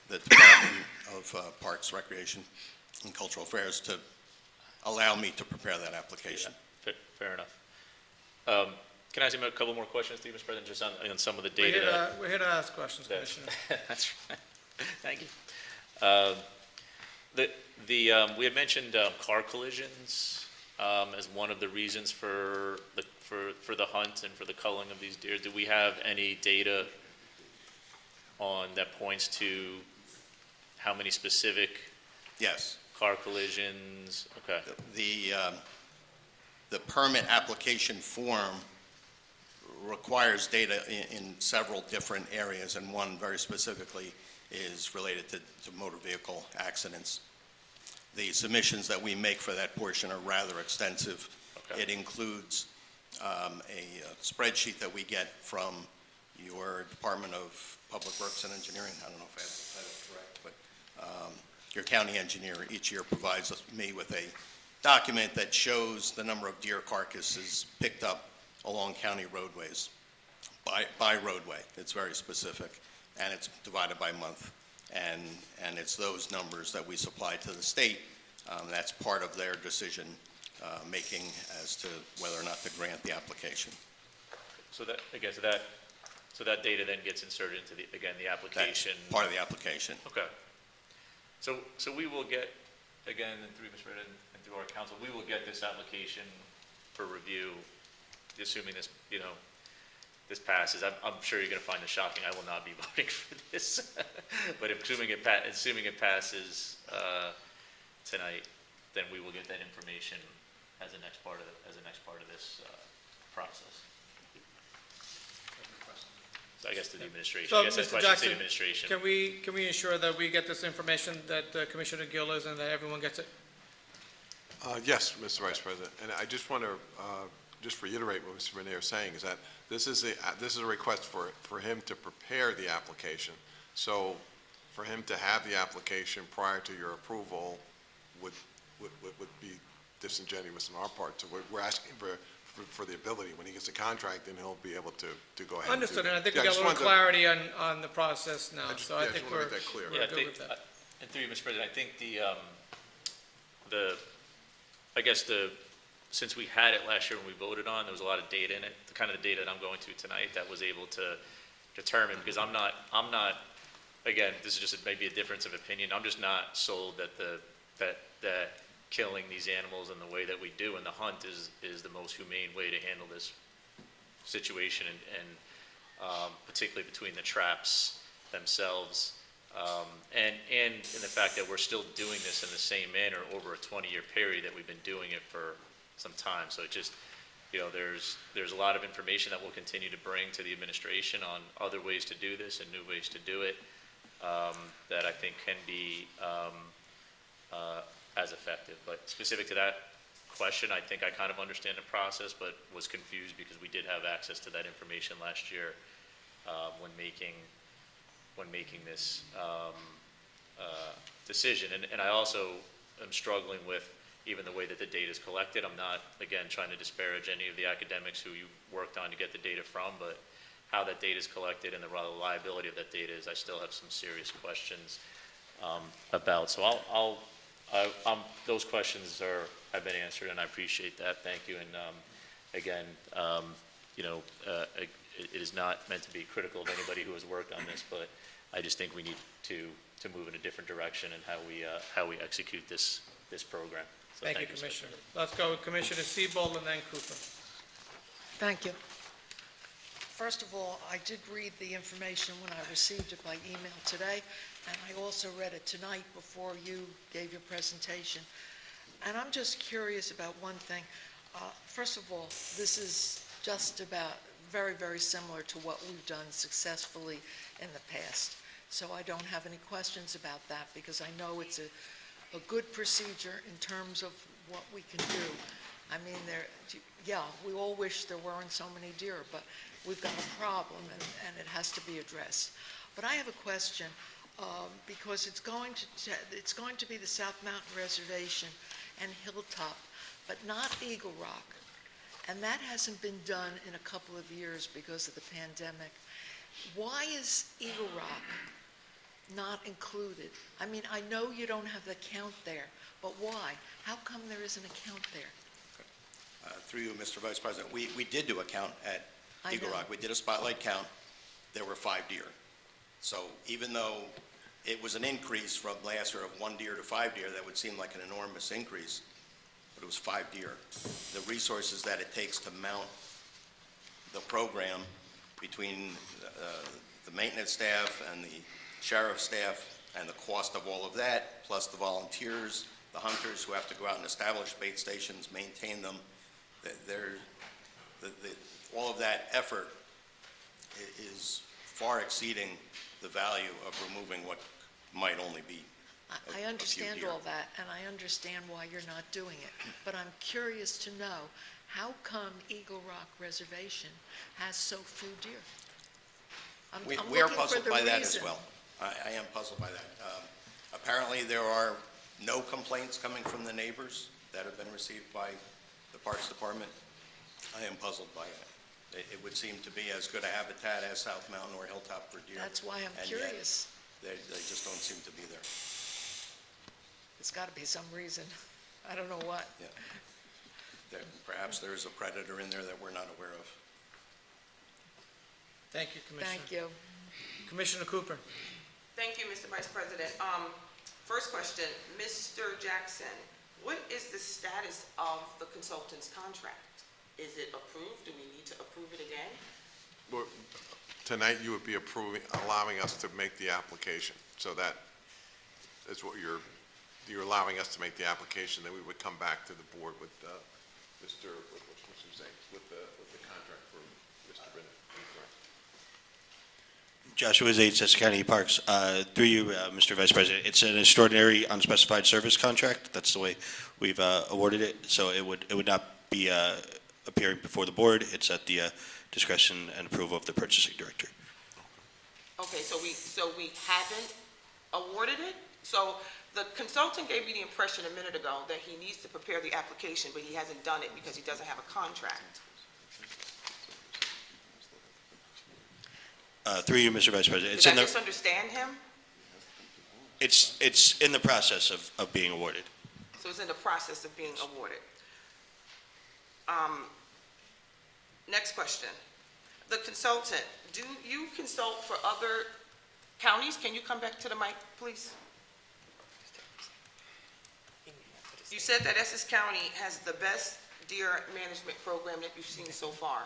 the Department of Parks, Recreation, and Cultural Affairs to allow me to prepare that application. Yeah, fair enough. Can I ask you a couple more questions, Mr. President, just on some of the data? We're here to ask questions, Commissioner. That's right. Thank you. We had mentioned car collisions as one of the reasons for the hunt and for the culling of these deer. Do we have any data on that points to how many specific? Yes. Car collisions? Okay. The permit application form requires data in several different areas, and one very specifically is related to motor vehicle accidents. The submissions that we make for that portion are rather extensive. Okay. It includes a spreadsheet that we get from your Department of Public Works and Engineering. I don't know if I have that correct, but your county engineer each year provides me with a document that shows the number of deer carcasses picked up along county roadways by roadway. It's very specific, and it's divided by month. And it's those numbers that we supply to the state. That's part of their decision making as to whether or not to grant the application. So that, again, so that data then gets inserted into the application? That's part of the application. Okay. So we will get, again, and through Mr. President and through our council, we will get this application for review, assuming this, this passes. I'm sure you're going to find it shocking. I will not be voting for this. But assuming it passes tonight, then we will get that information as a next part of this process. So I guess to the administration. So, I guess that Mr. question to Jackson, the administration. can we ensure that we get this information, that Commissioner Gill is, and that everyone gets it? Yes, Mr. Vice President, and I just want to just reiterate what Mr. Renier is saying, is that this is a request for him to prepare the application. So for him to have the application prior to your approval would be disingenuous on our part. So we're asking for the ability, when he gets a contract, then he'll be able to go ahead. Understood, and I think Yeah, we got a little wanted to- clarity on the process now, so I yeah, think just wanna we're make that clear. Yeah, good with that. and through you, Mr. President, I think since we had it last year when we voted on, there was a lot of data in it, the kind of the data that I'm going to tonight that was able to determine, because I'm not, again, this is just maybe a difference of opinion, I'm just not sold that that killing these animals in the way that we do in the hunt is the most humane way to handle this situation, and particularly between the traps themselves, and in the fact that we're still doing this in the same manner over a 20-year period that we've been doing it for some time. So it just, there's a lot of information that we'll continue to bring to the administration on other ways to do this and new ways to do it, that I think can be as effective. But specific to that question, I think I kind of understand the process, but was confused because we did have access to that information last year when making this decision. And I also am struggling with even the way that the data is collected. I'm not, again, trying to disparage any of the academics who you worked on to get the data from, but how that data is collected and the reliability of that data is, I still have some serious questions about. So those questions have been answered, and I appreciate that. Thank you. And again, it is not meant to be critical of anybody who has worked on this, but I just think we need to move in a different direction in how we execute this program. So Thank you, Mr. Commissioner. Let's go with Commissioner Siebold and then Cooper. Thank you. First of all, I did read the information when I received it by email today, and I also read it tonight before you gave your presentation. And I'm just curious about one thing. First of all, this is just about very, very similar to what we've done successfully in the past. So I don't have any questions about that because I know it's a good procedure in terms of what we can do. I mean, we all wish there weren't so many deer, but we've got a problem and it has to be addressed. But I have a question because it's going to be the South Mountain Reservation and Hilltop, but not Eagle Rock. And that hasn't been done in a couple of years because of the pandemic. Why is Eagle Rock not included? I mean, I know you don't have the count there, but why? How come there isn't a count there? Through you, Mr. Vice President, we did do a count at I Eagle know. Rock. We did a spotlight count. There were 5 deer. So even though it was an increase from last year of 1 deer to 5 deer, that would seem like an enormous increase, but it was 5 deer. The resources that it takes to mount the program between the maintenance staff and the sheriff's staff and the cost of all of that, plus the volunteers, the hunters who have to go out and establish bait stations, maintain them, all of that effort is far exceeding the value of removing what might only be I understand all that, and I understand why you're not doing it, but I'm curious to know, how come Eagle Rock Reservation has so few deer? I'm We are looking for puzzled the by that as reason. well. I am puzzled by that. Apparently, there are no complaints coming from the neighbors that have been received by the Parks Department. I am puzzled by that. It would seem to be as good a habitat as South Mountain or Hilltop for deer. That's why I'm and yet curious. They just don't seem to be there. There's got to be some reason. I don't know what. Yeah. Perhaps there is a predator in there that we're not aware of. Thank you, Commissioner. Thank you. Commissioner Cooper. Thank you, Mr. Vice President. First question, Mr. Jackson, what is the status of the consultant's contract? Is it approved? Do we need to approve it again? Well, tonight, you would be allowing us to make the application. So that is what you're allowing us to make the application, then we would come back to the board with what's his name, with the contract for Mr. Bennett. Joshua Zates, Essex County Parks. Through you, Mr. Vice President, it's an extraordinary unspecified service contract. That's the way we've awarded it. So it would not be appearing before the board. It's at the discretion and approval of the purchasing director. Okay, so we haven't awarded it? So the consultant gave me the impression a minute ago that he needs to prepare the application, but he hasn't done it because he doesn't have a contract. Through you, Mr. Vice President. Did I misunderstand him? It's in the process of being awarded. So it's in the process of being awarded. Next question. The consultant, do you consult for other counties? Can you come back to the mic, please? You said that Essex County has the best deer management program that you've seen so far.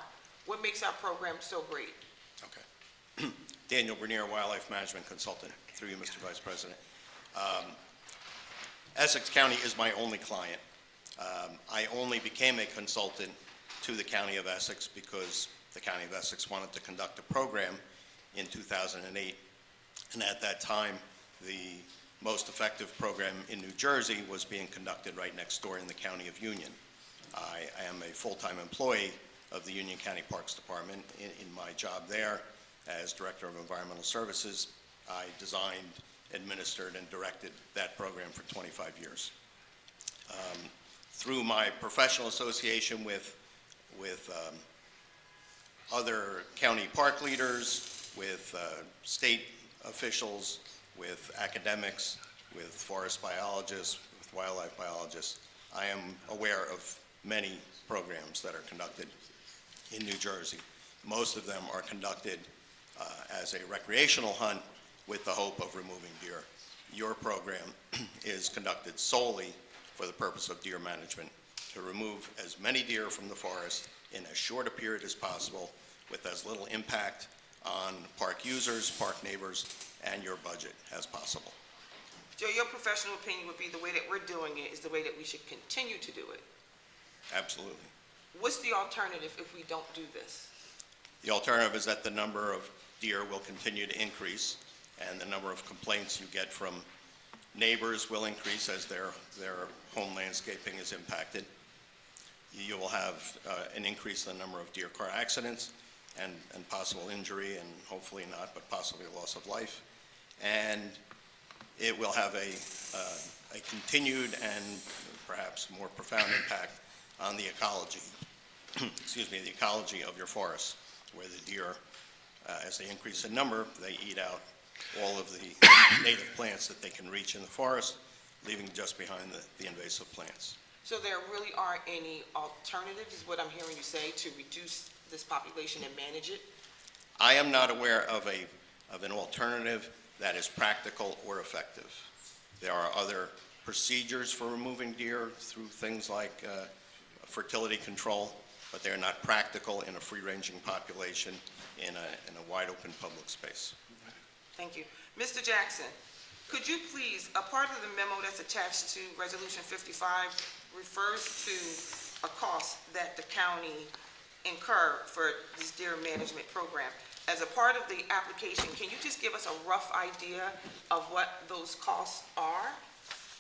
What makes our program so great? Okay. Daniel Bernier, Wildlife Management Consultant, through you, Mr. Vice President. Essex County is my only client. I only became a consultant to the County of Essex because the County of Essex wanted to conduct a program in 2008. And at that time, the most effective program in New Jersey was being conducted right next door in the County of Union. I am a full-time employee of the Union County Parks Department. In my job there as Director of Environmental Services, I designed, administered, and directed that program for 25 years. Through my professional association with other county park leaders, with state officials, with academics, with forest biologists, with wildlife biologists, I am aware of many programs that are conducted in New Jersey. Most of them are conducted as a recreational hunt with the hope of removing deer. Your program is conducted solely for the purpose of deer management, to remove as many deer from the forest in as short a period as possible with as little impact on park users, park neighbors, and your budget as possible. Joe, your professional opinion would be the way that we're doing it is the way that we should continue to do it. Absolutely. What's the alternative if we don't do this? The alternative is that the number of deer will continue to increase, and the number of complaints you get from neighbors will increase as their home landscaping is impacted. You will have an increase in the number of deer car accidents and possible injury, and hopefully not, but possibly loss of life. And it will have a continued and perhaps more profound impact on the ecology, excuse me, the ecology of your forests, where the deer, as they increase in number, they eat out all of the native plants that they can reach in the forest, leaving just behind the invasive plants. So there really aren't any alternatives, is what I'm hearing you say, to reduce this population and manage it? I am not aware of an alternative that is practical or effective. There are other procedures for removing deer through things like fertility control, but they're not practical in a free-ranging population in a wide-open public space. Thank you. Mr. Jackson, could you please, a part of the memo that's attached to Resolution 55 refers to a cost that the county incur for this deer management program. As a part of the application, can you just give us a rough idea of what those costs are?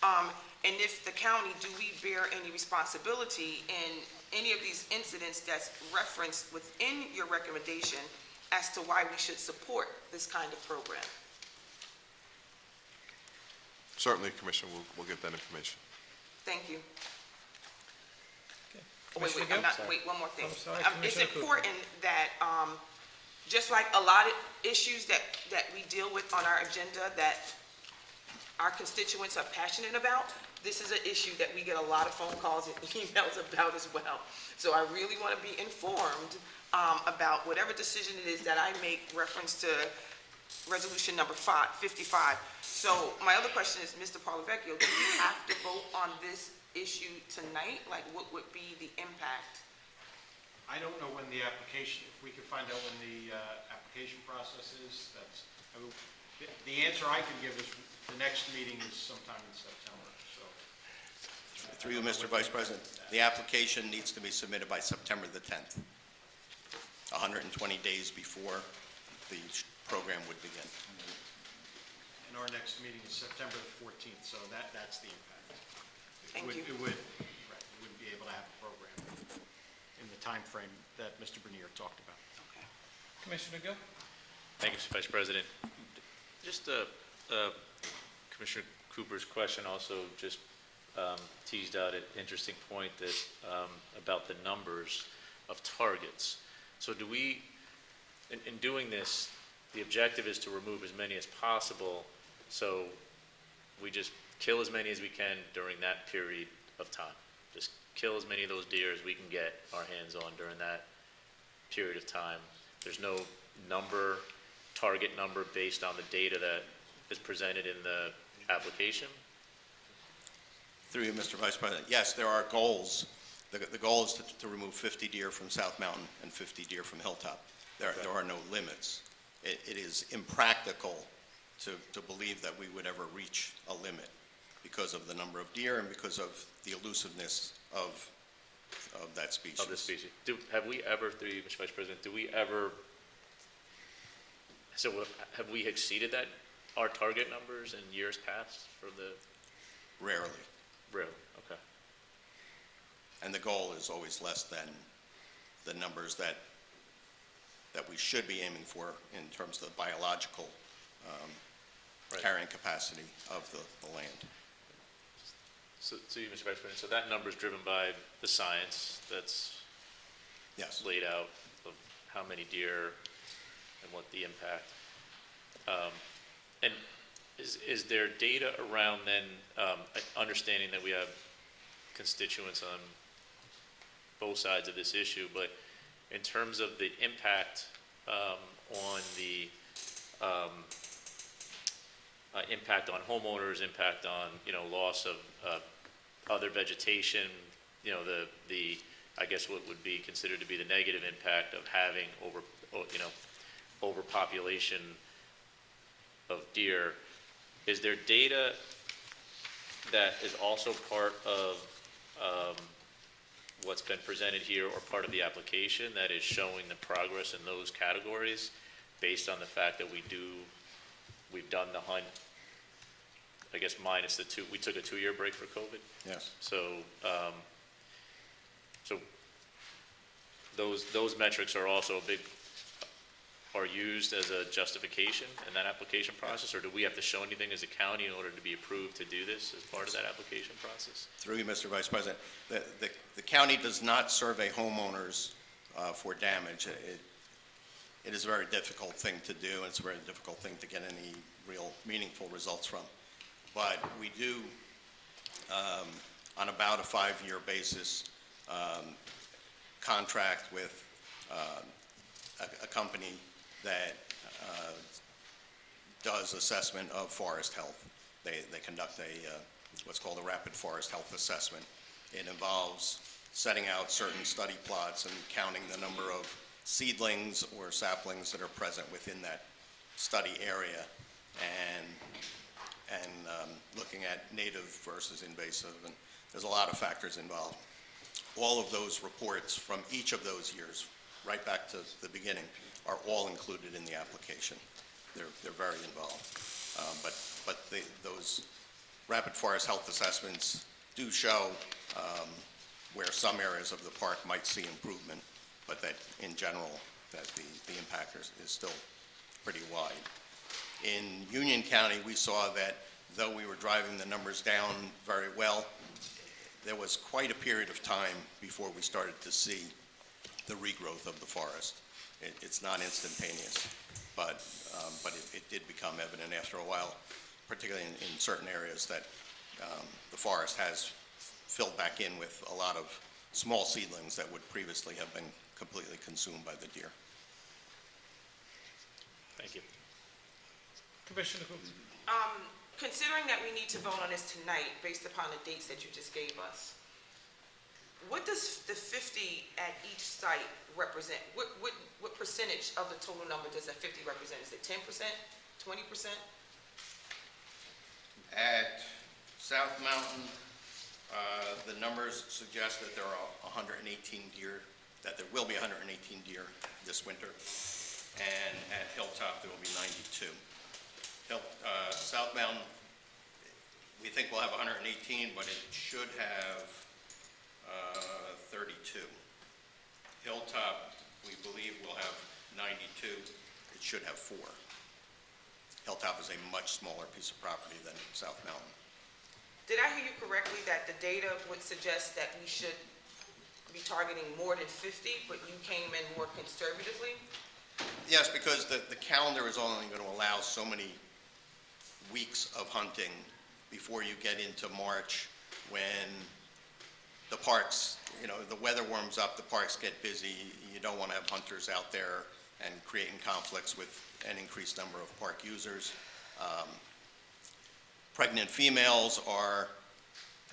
And if the county, do we bear any responsibility in any of these incidents that's referenced within your recommendation as to why we should support this kind of program? Certainly, Commissioner, we'll get that information. Thank you. Oh, Commissioner wait, Gill? wait, one more thing. I'm sorry, It's Commissioner Cooper. important that, just like a lot of issues that we deal with on our agenda that our constituents are passionate about, this is an issue that we get a lot of phone calls and emails about as well. So I really want to be informed about whatever decision it is that I make reference to resolution number 55. So my other question is, Mr. Parlavecchio, do we have to vote on this issue tonight? Like, what would be the impact? I don't know when the application, if we could find out when the application process is, the answer I can give is the next meeting is sometime in September, so. Through you, Mr. Vice President, the application needs to be submitted by September the 10th, 120 days before the program would begin. And our next meeting is September the 14th, so that's the impact. Thank you. It wouldn't be able to have a program in the time frame that Mr. Bernier talked about. Commissioner Gill? Thank you, Mr. Vice President. Just Commissioner Cooper's question also just teased out an interesting point that about the numbers of targets. So do we, in doing this, the objective is to remove as many as possible, so we just kill as many as we can during that period of time. Just kill as many of those deer as we can get our hands on during that period of time. There's no target number based on the data that is presented in the application? Through you, Mr. Vice President, yes, there are goals. The goal is to remove 50 deer from South Mountain and 50 deer from Hilltop. There are no limits. It is impractical to believe that we would ever reach a limit because of the number of deer and because of the elusiveness of that species. Of the species. Have we ever, through you, Mr. Vice President, have we exceeded our target numbers in years past for the? Rarely. Rarely, okay. And the goal is always less than the numbers that we should be aiming for in terms of the biological carrying capacity of the land. So you, Mr. Vice President, so that number is driven by the science that's laid out of how many deer and what the impact. And is there data around then, understanding that we have constituents on both sides of this issue, but in terms of the impact on the impact on homeowners, impact on loss of other vegetation, the I guess what would be considered to be the negative impact of having overpopulation of deer. Is there data that is also part of what's been presented here or part of the application that is showing the progress in those categories based on the fact that we've done the hunt, I guess minus we took a 2-year break for COVID? Yes. So, those metrics are also are used as a justification in that application process, or do we have to show anything as a county in order to be approved to do this as part of that application process? Through you, Mr. Vice President, the county does not survey homeowners for damage. It is a very difficult thing to do, and it's a very difficult thing to get any real meaningful results from. But we do, on about a 5-year basis, contract with a company that does assessment of forest health. They conduct what's called a rapid forest health assessment. It involves setting out certain study plots and counting the number of seedlings or saplings that are present within that study area, and looking at native versus invasive, and there's a lot of factors involved. all of those reports from each of those years, right back to the beginning, are all included in the application. They're very involved. Those rapid forest health assessments do show where some areas of the park might see improvement, but that in general, that the impact is still pretty wide. In Union County, we saw that though we were driving the numbers down very well, there was quite a period of time before we started to see the regrowth of the forest. It's not instantaneous, but it did become evident after a while, particularly in certain areas, that the forest has filled back in with a lot of small seedlings that would previously have been completely consumed by the deer. Thank you. Commissioner Cooper. Considering that we need to vote on this tonight, based upon the dates that you just gave us, what does the 50 at each site represent? What percentage of the total number does that 50 represent? Is it 10%, 20%? At South Mountain, the numbers suggest that there are 118 deer, that there will be 118 deer this winter. And at Hilltop, there will be 92. South Mountain, we think we'll have 118, but it should have 32. Hilltop, we believe will have 92. It should have 4. Hilltop is a much smaller piece of property than South Mountain. Did I hear you correctly that the data would suggest that we should be targeting more than 50, but you came in more conservatively? Yes, because the calendar is only going to allow so many weeks of hunting before you get into March, when the parks, the weather warms up, the parks get busy. You don't want to have hunters out there and creating conflicts with an increased number of park users. Pregnant females are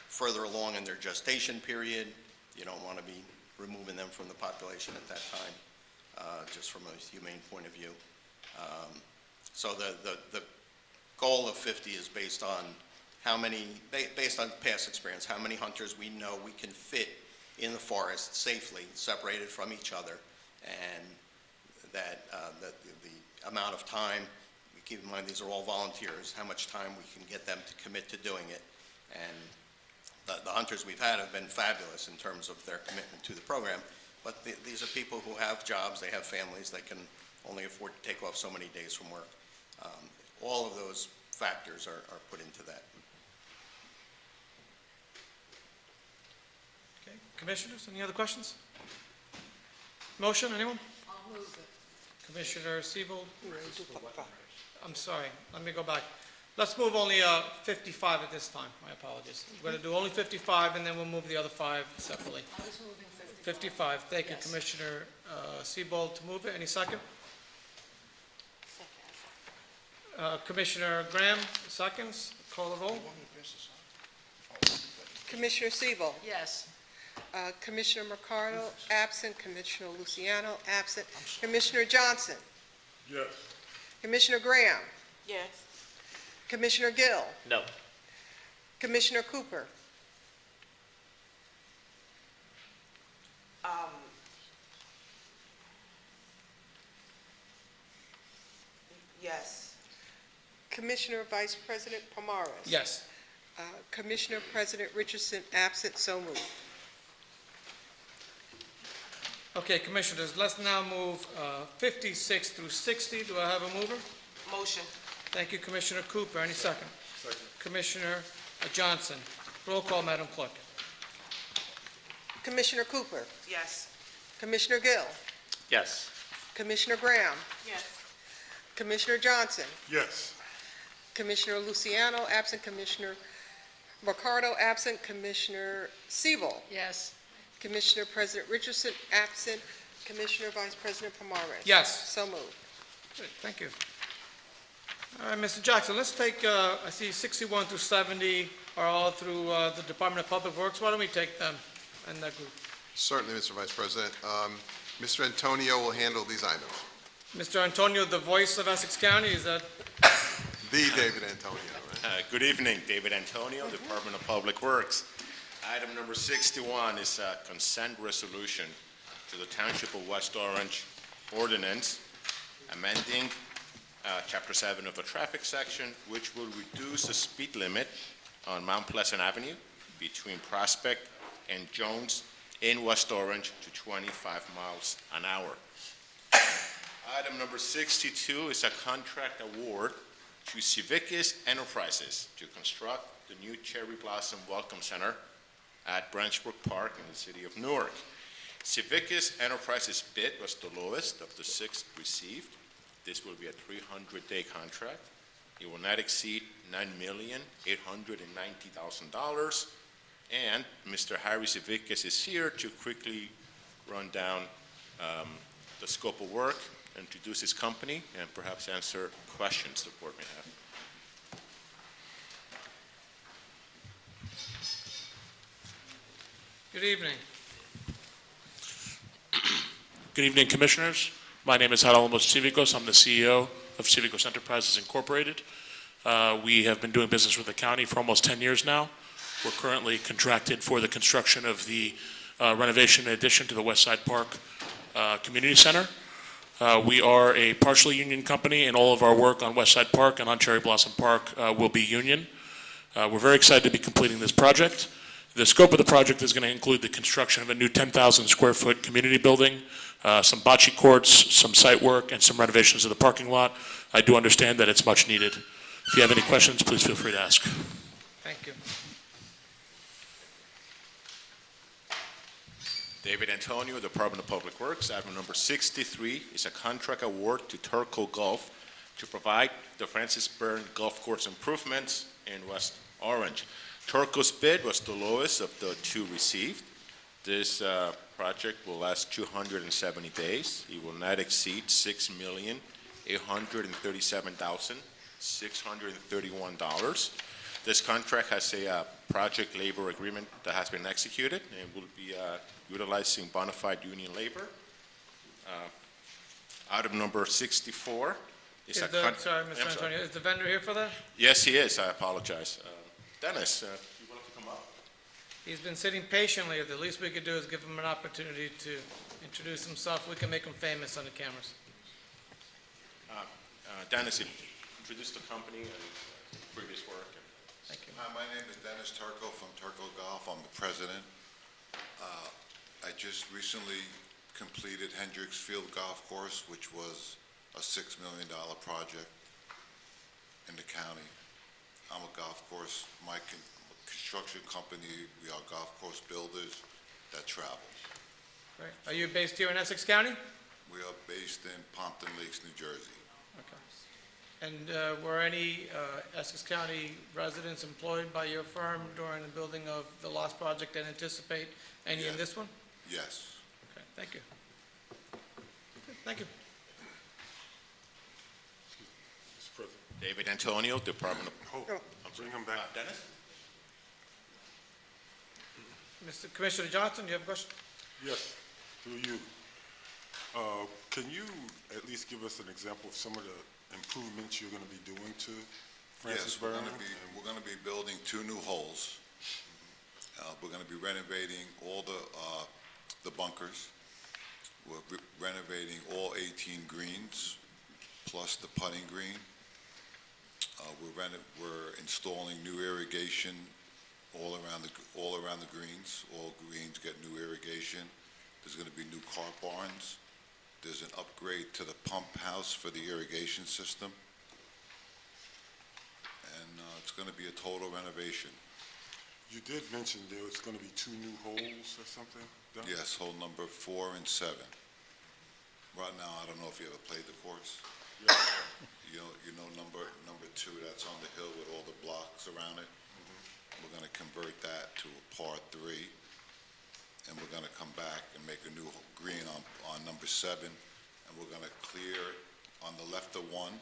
further along in their gestation period. You don't want to be removing them from the population at that time, just from a humane point of view. So the goal of 50 is based on based on past experience, how many hunters we know we can fit in the forest safely, separated from each other, and that the amount of time, we keep in mind these are all volunteers, how much time we can get them to commit to doing it. And the hunters we've had have been fabulous in terms of their commitment to the program, but these are people who have jobs, they have families, they can only afford to take off so many days from work. All of those factors are put into that. Okay, commissioners, any other questions? Motion, anyone? I'll move it. Commissioner Siebold? I'm sorry, let me go back. Let's move only 55 at this time, my apologies. We're going to do only 55, and then we'll move the other 5 separately. I was moving 55. 55, thank you, Yes. Commissioner Siebold, to move it. Any second? Commissioner Graham, seconds. Call the roll. Commissioner Siebel, Yes. Commissioner Mercado, absent. Commissioner Luciano, absent. Commissioner Johnson, Yes. Commissioner Graham, Yes. Commissioner Gill, No. Commissioner Cooper, Yes. Commissioner Vice President Pomares. Yes. Commissioner President Richardson, absent. So moved. Okay, commissioners, let's now move 56 through 60. Do I have a mover? Motion. Thank you, Commissioner Cooper. Any second? Second. Commissioner Johnson. Roll call, Madam Clerk. Commissioner Cooper, Yes. Commissioner Gill, Yes. Commissioner Graham, Yes. Commissioner Johnson, Yes. Commissioner Luciano, absent. Commissioner Mercado, absent. Commissioner Siebel, Yes. Commissioner President Richardson, absent. Commissioner Vice President Pomares. Yes. So moved. Good, thank you. All right, Mr. Jackson, let's take, I see 61 through 70 are all through the Department of Public Works. Why don't we take them in that group? Certainly, Mr. Vice President. Mr. Antonio will handle these items. Mr. Antonio, the voice of Essex County, is that? The David Antonio, right? Good evening, David Antonio, Department of Public Works. Item number 61 is a consent resolution to the Township of West Orange ordinance amending Chapter 7 of the traffic section, which will reduce the speed limit on Mount Pleasant Avenue between Prospect and Jones in West Orange to 25 miles an hour. Item number 62 is a contract award to Civicus Enterprises to construct the new Cherry Blossom Welcome Center at Branchbrook Park in the city of Newark. Civicus Enterprises bid was the lowest of the 6 received. This will be a 300-day contract. It will not exceed $9,890,000. And Mr. Harry Civicus is here to quickly run down the scope of work, introduce his company, and perhaps answer questions the board may have. Good evening. Good evening, Commissioners. My name is Geraldo Cívicos. I'm the CEO of Cívicos Enterprises Incorporated. We have been doing business with the county for almost 10 years now. We're currently contracted for the construction of the renovation and addition to the West Side Park Community Center. We are a partially union company, and all of our work on West Side Park and on Cherry Blossom Park will be union. We're very excited to be completing this project. The scope of the project is going to include the construction of a new 10,000 square foot community building, some bocce courts, some site work, and some renovations of the parking lot. I do understand that it's much needed. If you have any questions, please feel free to ask. Thank you. David Antonio, Department of Public Works. Item number 63 is a contract award to Turco Golf to provide the Francis Byrne Golf Course improvements in West Orange. Turco's bid was the lowest of the 2 received. This project will last 270 days. It will not exceed $6,837,631. This contract has a project labor agreement that has been executed and will be utilizing bona fide union labor. Item number 64 is a Sorry, Mr. Antonio, is the vendor here for that? Yes, he is. I apologize. Dennis, you want to come up? He's been sitting patiently. The least we could do is give him an opportunity to introduce himself. We can make him famous on the cameras. Dennis, introduce the company and previous work. Thank you. Hi, my name is Dennis Turco from Turco Golf. I'm the president. I just recently completed Hendricks Field Golf Course, which was a $6 million project in the county. I'm a golf course, my construction company, we are golf course builders that travel. Great. Are you based here in Essex County? We are based in Pompton Lakes, New Jersey. Okay. And were any Essex County residents employed by your firm during the building of the Lost Project and anticipate any in this one? Yes. Okay, thank you. Okay, thank you. David Antonio, Department of... Bring him back. Dennis? Mr. Commissioner Johnson, do you have a question? Yes, through you. Can you at least give us an example of some of the improvements you're going to be doing to Francis Byrne? Yes, we're going to be building 2 new holes. We're going to be renovating all the bunkers. We're renovating all 18 greens, plus the putting green. We're installing new irrigation all around the greens. All greens get new irrigation. There's going to be new carp barns. There's an upgrade to the pump house for the irrigation system. And it's going to be a total renovation. You did mention there was going to be 2 new holes or something done? Yes, hole number 4 and 7. Right now, I don't know if you ever played the course. Yeah. You know number 2, that's on the hill with all the blocks around it. We're going to convert that to a par 3, and we're going to come back and make a new green on number 7, and we're going to clear on the left of 1,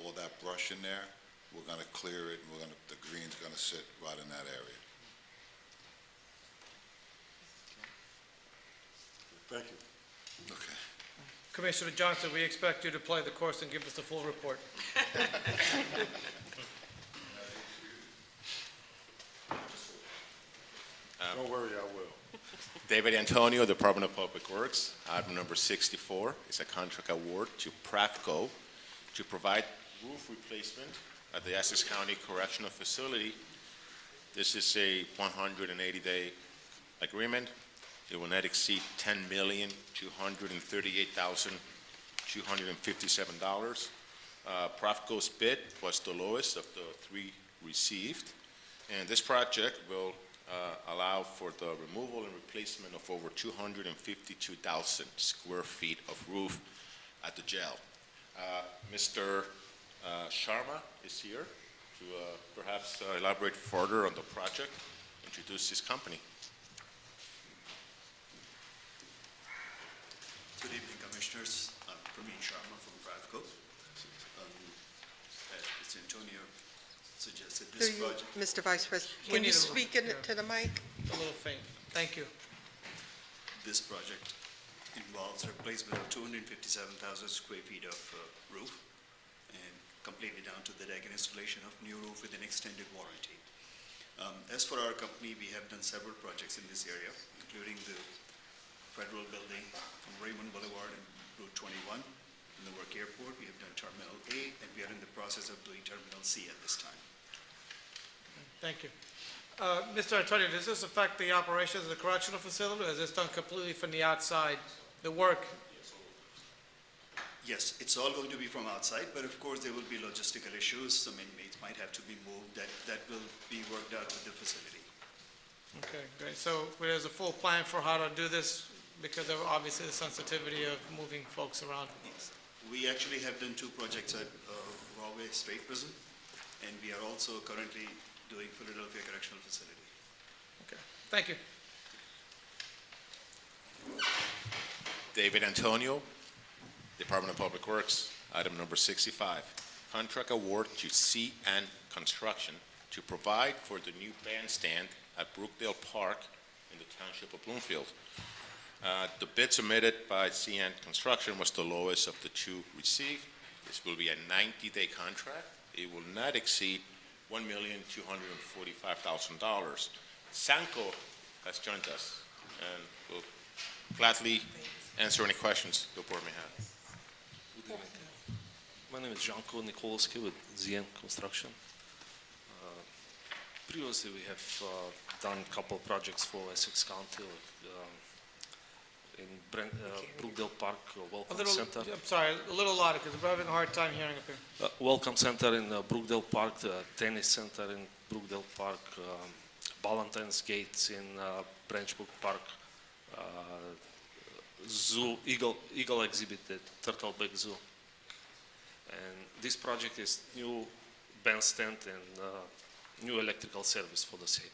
all that brush in there. We're going to clear it, and the green's going to sit right in that area. Thank you. Okay. Commissioner Johnson, we expect you to play the course and give us a full report. Don't worry, I will. David Antonio, Department of Public Works. Item number 64 is a contract award to Prafco to provide roof replacement at the Essex County Correctional Facility. This is a 180-day agreement. It will not exceed $10,238,257. Prafco's bid was the lowest of the three received, and this project will allow for the removal and replacement of over 252,000 square feet of roof at the jail. Mr. Sharma is here to perhaps elaborate further on the project, introduce his company. Good evening, Commissioners. I'm Praveen Sharma from Prafco. As Mr. Antonio suggested, this project... Mr. Vice President, can you speak to the mic? A little faint. Thank you. This project involves replacement of 257,000 square feet of roof and completely down to the deck and installation of new roof with an extended warranty. As for our company, we have done several projects in this area, including the Federal Building from Raymond Boulevard and Route 21. In the Newark Airport, we have done Terminal A, and we are in the process of doing Terminal C at this time. Thank you. Mr. Antonio, does this affect the operations of the correctional facility, or is this done completely from the outside, the work? Yes, it's all going to be from outside, but of course there will be logistical issues. Some inmates might have to be moved. That will be worked out with the facility. Okay, great. So there's a full plan for how to do this because of obviously the sensitivity of moving folks around? Yes. We actually have done two projects at Rahway State Prison, and we are also currently doing Philadelphia Correctional Facility. Okay, thank you. David Antonio, Department of Public Works. Item number 65, contract award to CN Construction to provide for the new bandstand at Brookdale Park in the Township of Bloomfield. The bid submitted by CN Construction was the lowest of the two received. This will be a 90-day contract. It will not exceed $1,245,000. Sanco has joined us and will gladly answer any questions the board may have. My name is Janko Nikolsky with ZN Construction. Previously, we have done a couple projects for Essex County, in Brookdale Park Welcome Center. I'm sorry, a little louder because I'm having a hard time hearing up here. Welcome Center in Brookdale Park, the tennis center in Brookdale Park, Valentine's Gates in Branchbrook Park, zoo, eagle exhibit at Turtleback Zoo. And this project is new bandstand and new electrical service for the same.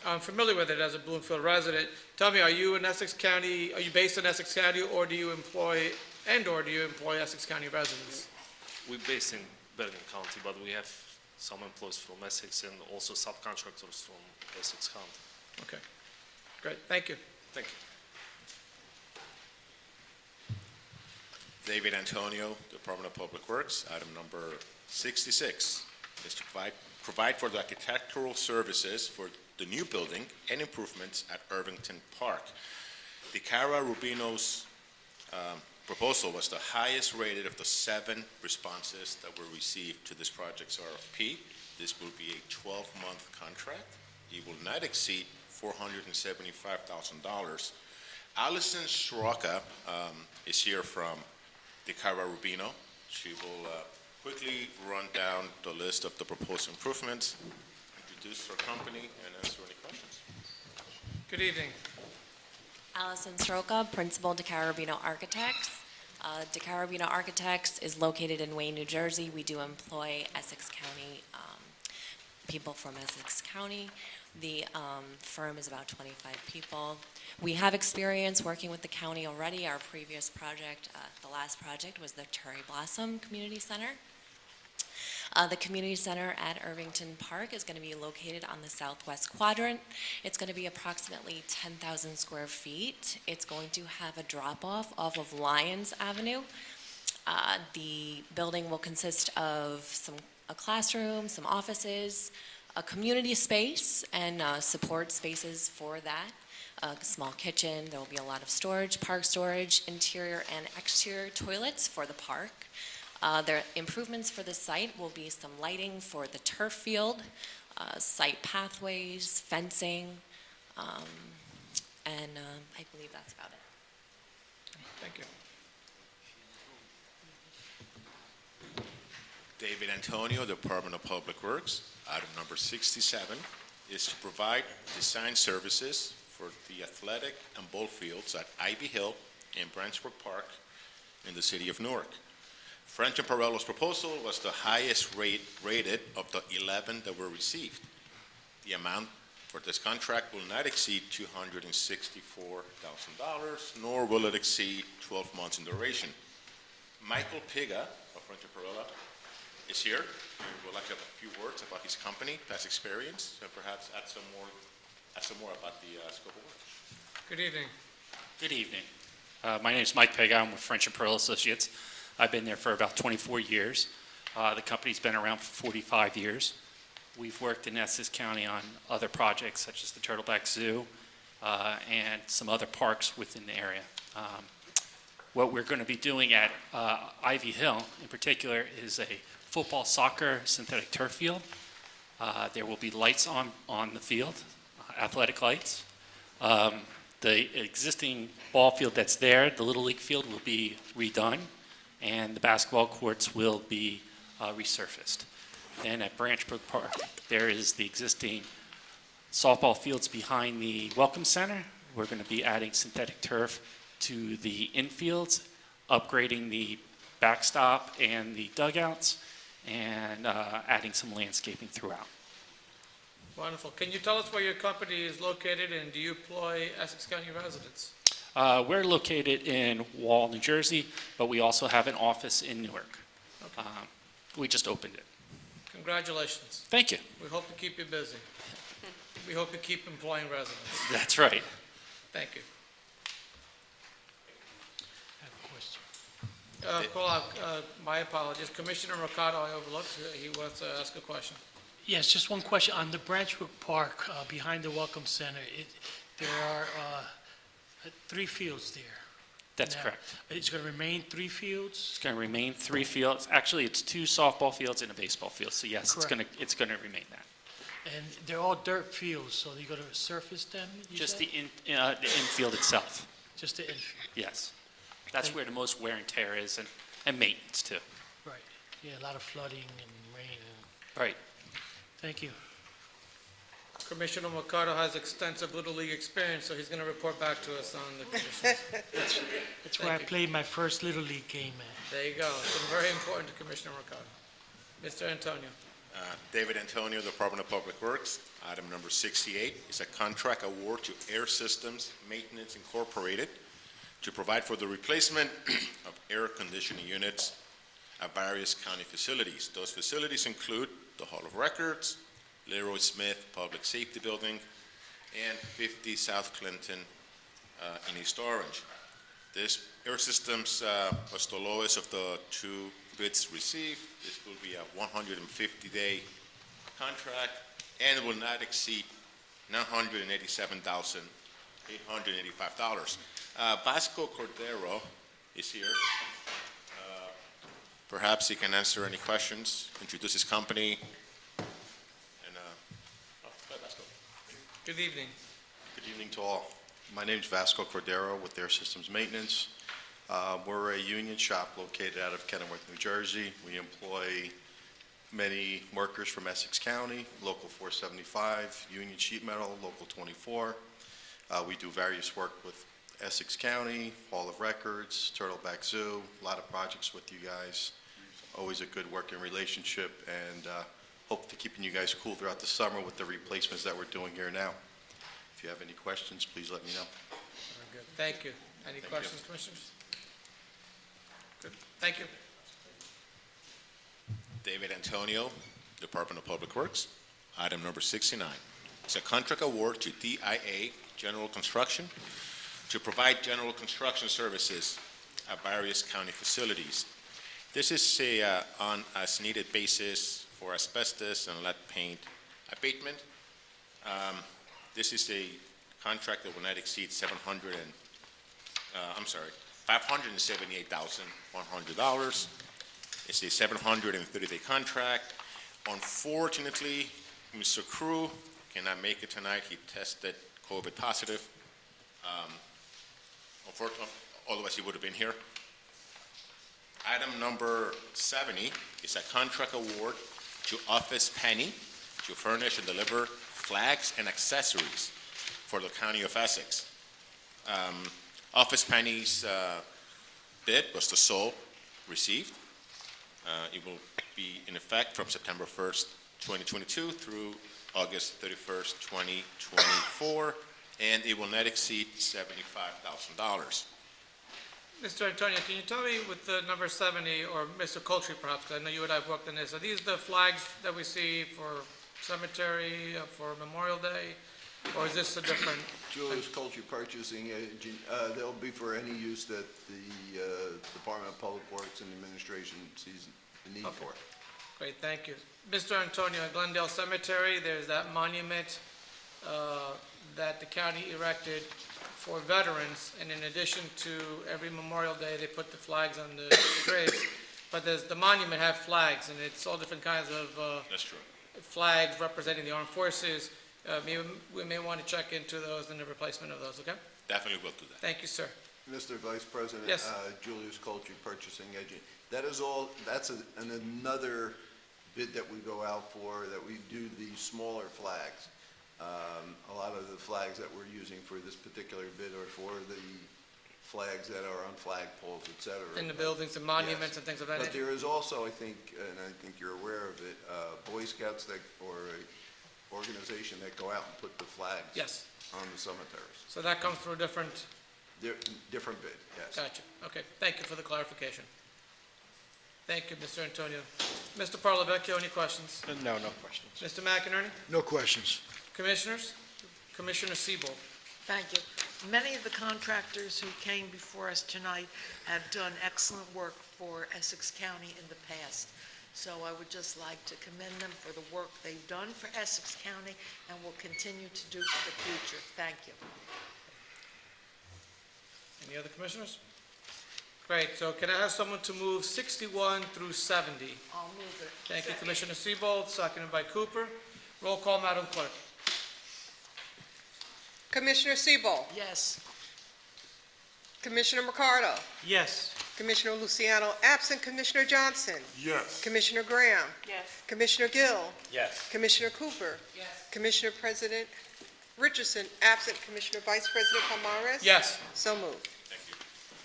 I'm familiar with it as a Bloomfield resident. Tell me, are you in Essex County, are you based in Essex County, or do you employ Essex County residents? We're based in Bergen County, but we have some employees from Essex and also subcontractors from Essex County. Okay, great, thank you. Thank you. David Antonio, Department of Public Works. Item number 66 is to provide for the architectural services for the new building and improvements at Irvington Park. DeCara Rubino's proposal was the highest rated of the 7 responses that were received to this project's RFP. This will be a 12-month contract. It will not exceed $475,000. Allison Straka is here from DeCara Rubino. She will quickly run down the list of the proposed improvements, introduce her company, and answer any questions. Good evening. Allison Sroka, Principal DeCara Rubino Architects. DeCara Rubino Architects is located in Wayne, New Jersey. We do employ Essex County, people from Essex County. The firm is about 25 people. We have experience working with the county already. Our previous project, the last project, was the Cherry Blossom Community Center. The community center at Irvington Park is going to be located on the southwest quadrant. It's going to be approximately 10,000 square feet. It's going to have a drop-off off of Lyons Avenue. The building will consist of a classroom, some offices, a community space and support spaces for that. A small kitchen, there will be a lot of storage, park storage, interior and exterior toilets for the park. There improvements for the site will be some lighting for the turf field, site pathways, fencing, and I believe that's about it. Thank you. David Antonio, Department of Public Works. Item number 67 is to provide design services for the athletic and ball fields at Ivy Hill and Branchbrook Park in the city of Newark. French and Parello's proposal was the highest rated of the 11 that were received. The amount for this contract will not exceed $264,000, nor will it exceed 12 months in duration. Michael Piga of French and Parello is here. He would like to have a few words about his company, past experience, and perhaps add some more about the scope of work. Good evening. Good evening. My name is Mike Pega. I'm with French and Pearl Associates. I've been there for about 24 years. The company's been around for 45 years. We've worked in Essex County on other projects such as the Turtleback Zoo and some other parks within the area. What we're going to be doing at Ivy Hill in particular is a football, soccer, synthetic turf field. There will be lights on the field, athletic lights. The existing ball field that's there, the Little League field, will be redone, and the basketball courts will be resurfaced. Then at Branchbrook Park, there is the existing softball fields behind the Welcome Center. We're going to be adding synthetic turf to the infields, upgrading the backstop and the dugouts, and adding some landscaping throughout. Wonderful. Can you tell us where your company is located, and do you employ Essex County residents? We're located in Wall, New Jersey, but we also have an office in Newark. Okay. We just opened it. Congratulations. Thank you. We hope to keep you busy. We hope to keep employing residents. That's right. Thank you. I have a question. Hold on, my apologies. Commissioner Mercado, I overlooked. He wants to ask a question. Yes, just one question. On the Branchbrook Park, behind the Welcome Center, there are 3 fields there. That's Now, correct. It's going to remain 3 fields? It's going to remain 3 fields. Actually, it's 2 softball fields and a baseball field. So yes, Correct. it's going to remain that. And they're all dirt fields, so you're going to surface them, you Just said? the infield itself. Just the infield, Yes. That's Thank- where the most wear and tear is, and maintenance too. right. Yeah, a lot of flooding and rain. Right. Thank you. Commissioner Mercado has extensive Little League experience, so he's going to report back to us on the conditions. That's where I played my first Little League game at. There you go. It's been very important to Commissioner Mercado. Mr. Antonio. David Antonio, Department of Public Works. Item number 68 is a contract award to Air Systems Maintenance Incorporated to provide for the replacement of air conditioning units at various county facilities. Those facilities include the Hall of Records, Leroy Smith Public Safety Building, and 50 South Clinton in East Orange. This Air Systems was the lowest of the 2 bids received. This will be a 150-day contract and will not exceed $987,885. Vasco Cordero is here. Perhaps he can answer any questions, introduce his company, and Vasco. Good evening. Good evening to all. My name is Vasco Cordero with Air Systems Maintenance. We're a union shop located out of Kenilworth, New Jersey. We employ many workers from Essex County, Local 475, Union Sheet Metal, Local 24. We do various work with Essex County, Hall of Records, Turtleback Zoo, a lot of projects with you guys. Always a good working relationship, and hope to keeping you guys cool throughout the summer with the replacements that we're doing here now. If you have any questions, please let me know. Very good. Thank you. Any Thank questions, you. Commissioners? Good. Thank you. David Antonio, Department of Public Works. Item number 69. It's a contract award to DIA General Construction to provide general construction services at various county facilities. This is a on as needed basis for asbestos and lead paint abatement. This is a contract that will not exceed $578,100. It's a 730-day contract. Unfortunately, Mr. Crew cannot make it tonight. He tested COVID positive. Unfortunately, otherwise he would have been here. Item number 70 is a contract award to Office Penny to furnish and deliver flags and accessories for the County of Essex. Office Penny's bid was the sole received. It will be in effect from September 1st, 2022 through August 31st, 2024, and it will not exceed $75,000. Mr. Antonio, can you tell me with the number 70, or Mr. Coltree perhaps, 'cause I know you and I have worked on this, are these the flags that we see for cemetery, for Memorial Day, or is this a different? Julius Culture Purchasing Agent, they'll be for any use that the Department of Public Works and Administration sees the need Okay. for. Great, thank you. Mr. Antonio, at Glendale Cemetery, there's that monument that the county erected for veterans, and in addition to every Memorial Day, they put the flags on the graves. But the monument have flags, and it's all different kinds of That's true. flags representing the armed forces. We may want to check into those and the replacement of those, okay? Definitely will do that. Thank you, sir. Mr. Vice President? Yes. Julius Culture Purchasing Agent. That's another bid that we go out for, that we do the smaller flags. A lot of the flags that we're using for this particular bid are for the flags that are on flagpoles, et cetera. In the buildings and monuments Yes. and things of that But nature. there is also, I think, and I think you're aware of it, Boy Scouts or a organization that go out and put the flags Yes. on the cemeteries. So that comes through a different, Different bid, yes. gotcha. Okay, thank you for the clarification. Thank you, Mr. Antonio. Mr. Parlavecchio, any questions? No, no questions. Mr. McInerney? No questions. Commissioners? Commissioner Siebold? Thank you. Many of the contractors who came before us tonight have done excellent work for Essex County in the past. So I would just like to commend them for the work they've done for Essex County and will continue to do for the future. Thank you. Any other commissioners? Great, so can I have someone to move 61 through 70? I'll move it. Thank you, Commissioner Siebold, seconded by Cooper. Roll call, Madam Clerk. Commissioner Siebold, Yes. Commissioner Mercado, Yes. Commissioner Luciano absent, Commissioner Johnson, Yes. Commissioner Graham, Yes. Commissioner Gill, Yes. Commissioner Cooper, Yes. Commissioner President Richardson absent, Commissioner Vice President Palmares? Yes. So moved.